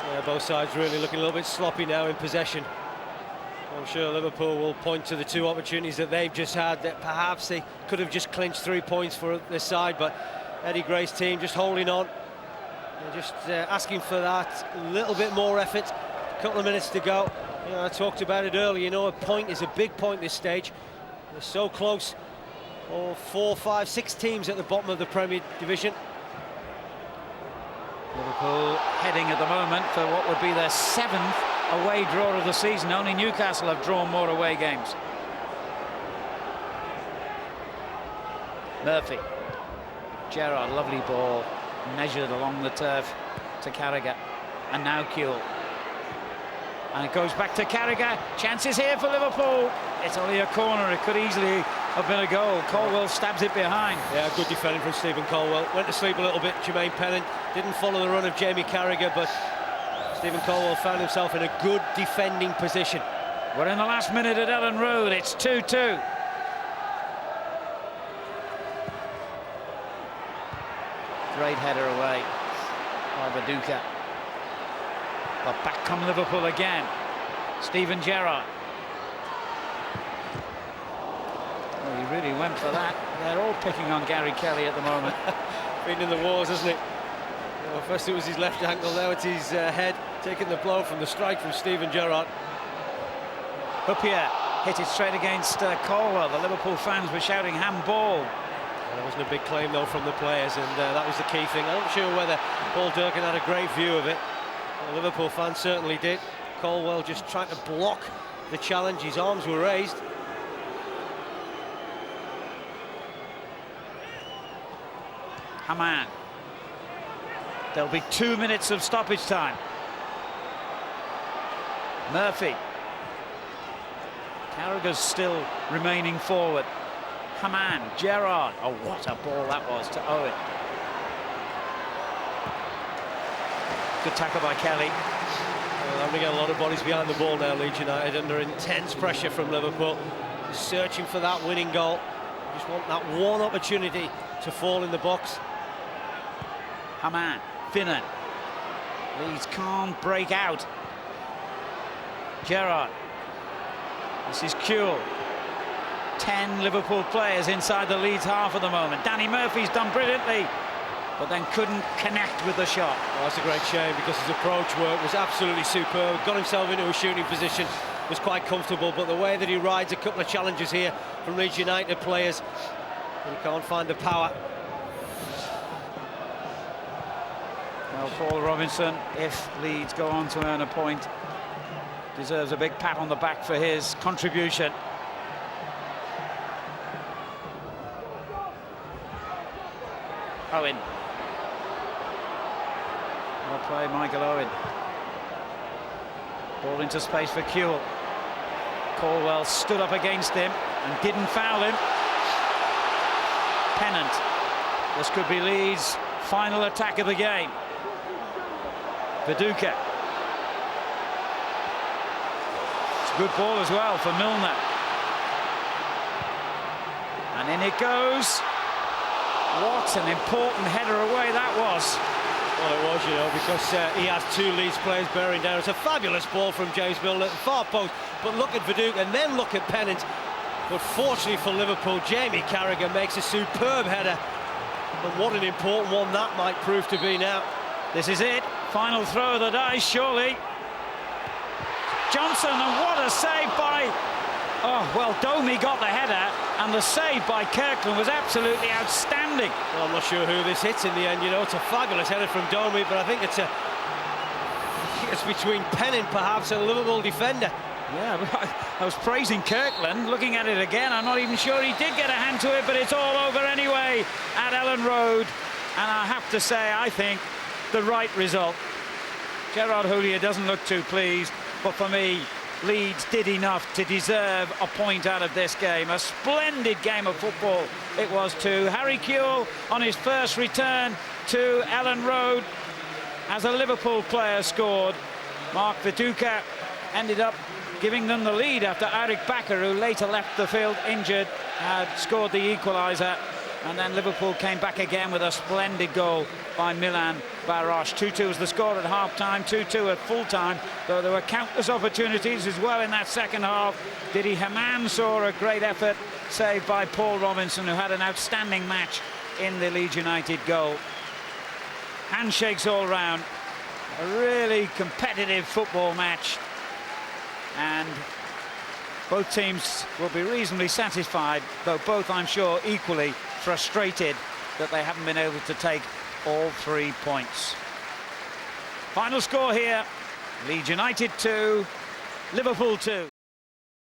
Yeah, both sides really looking a little bit sloppy now in possession. I'm sure Liverpool will point to the two opportunities that they've just had, that perhaps they could have just clinched 3 points for this side, but Eddie Gray's team just holding on. Just asking for that little bit more effort. A couple of minutes to go. You know, I talked about it earlier. You know, a point is a big point this stage. They're so close. 4, 5, 6 teams at the bottom of the Premier Division. Liverpool heading at the moment for what would be their 7th away draw of the season. Only Newcastle have drawn more away games. Murphy. Gerrard, lovely ball. Measured along the turf to Carragher, and now Kuehl, and it goes back to Carragher. Chances here for Liverpool. It's only a corner. It could easily have been a goal. Colwell stabs it behind. Yeah, good defending from Stephen Colwell. Went to sleep a little bit. Jermaine Pennant didn't follow the run of Jamie Carragher, but Stephen Colwell found himself in a good defending position. We're in the last minute at Ellen Road. It's 2-2. Great header away by Viduka. But back come Liverpool again. Steven Gerrard. Oh, he really went for that. They're all picking on Gary Kelly at the moment. Been in the wars, hasn't it? Well, first it was his left ankle, now it's his head, taking the blow from the strike from Steven Gerrard. Hupia hit it straight against Colwell. The Liverpool fans were shouting handball. There wasn't a big claim though from the players, and that was the key thing. I'm not sure whether Paul Durkin had a great view of it. The Liverpool fans certainly did. Colwell just trying to block the challenge. His arms were raised. Haman. There'll be 2 minutes of stoppage time. Murphy. Carragher's still remaining forward. Haman, Gerrard. Oh, what a ball that was to Owen. Good tackle by Kelly. Well, I'm going to get a lot of bodies behind the ball now, Leeds United, under intense pressure from Liverpool. Just searching for that winning goal. Just want that one opportunity to fall in the box. Haman, Finnan. Leeds can't break out. Gerrard. This is Kuehl. 10 Liverpool players inside the Leeds half at the moment. Danny Murphy's done brilliantly, but then couldn't connect with the shot. Well, that's a great shame, because his approach work was absolutely superb. Got himself into a shooting position, was quite comfortable, but the way that he rides a couple of challenges here from Leeds United players, he can't find the power. Well, Paul Robinson, if Leeds go on to earn a point, deserves a big pat on the back for his contribution. Owen. Well played, Michael Owen. Ball into space for Kuehl. Caldwell stood up against him and didn't foul him. Pennant. This could be Leeds' final attack of the game. Viduka. It's a good ball as well for Milner. And in it goes. What an important header away that was. Well, it was, you know, because he has two Leeds players bearing down. It's a fabulous ball from James Milner at the far post, but look at Viduka and then look at Pennant. But fortunately for Liverpool, Jamie Carragher makes a superb header. But what an important one that might prove to be now. This is it. Final throw of the day, surely. Johnson, and what a save by... Oh, well, Domi got the header, and the save by Kirkland was absolutely outstanding. Well, I'm not sure who this hits in the end, you know. It's a fabulous header from Domi, but I think it's between Pennant, perhaps, and a Liverpool defender. Yeah, I was praising Kirkland. Looking at it again, I'm not even sure he did get a hand to it, but it's all over anyway at Ellen Road. And I have to say, I think the right result. Gerard Houllier doesn't look too pleased, but for me, Leeds did enough to deserve a point out of this game. A splendid game of football it was too. Harry Kuehl on his first return to Ellen Road as a Liverpool player scored. Mark Viduka ended up giving them the lead after Arik Bakker, who later left the field injured, had scored the equaliser. And then Liverpool came back again with a splendid goal by Milan Baroš. 2-2 was the score at half-time, 2-2 at full-time, though there were countless opportunities as well in that second half. Didi Hamann saw a great effort, saved by Paul Robinson, who had an outstanding match in the Leeds United goal. Handshakes all round. A really competitive football match. And both teams will be reasonably satisfied, though both, I'm sure, equally frustrated that they haven't been able to take all 3 points. Final score here, Leeds United 2, Liverpool 2.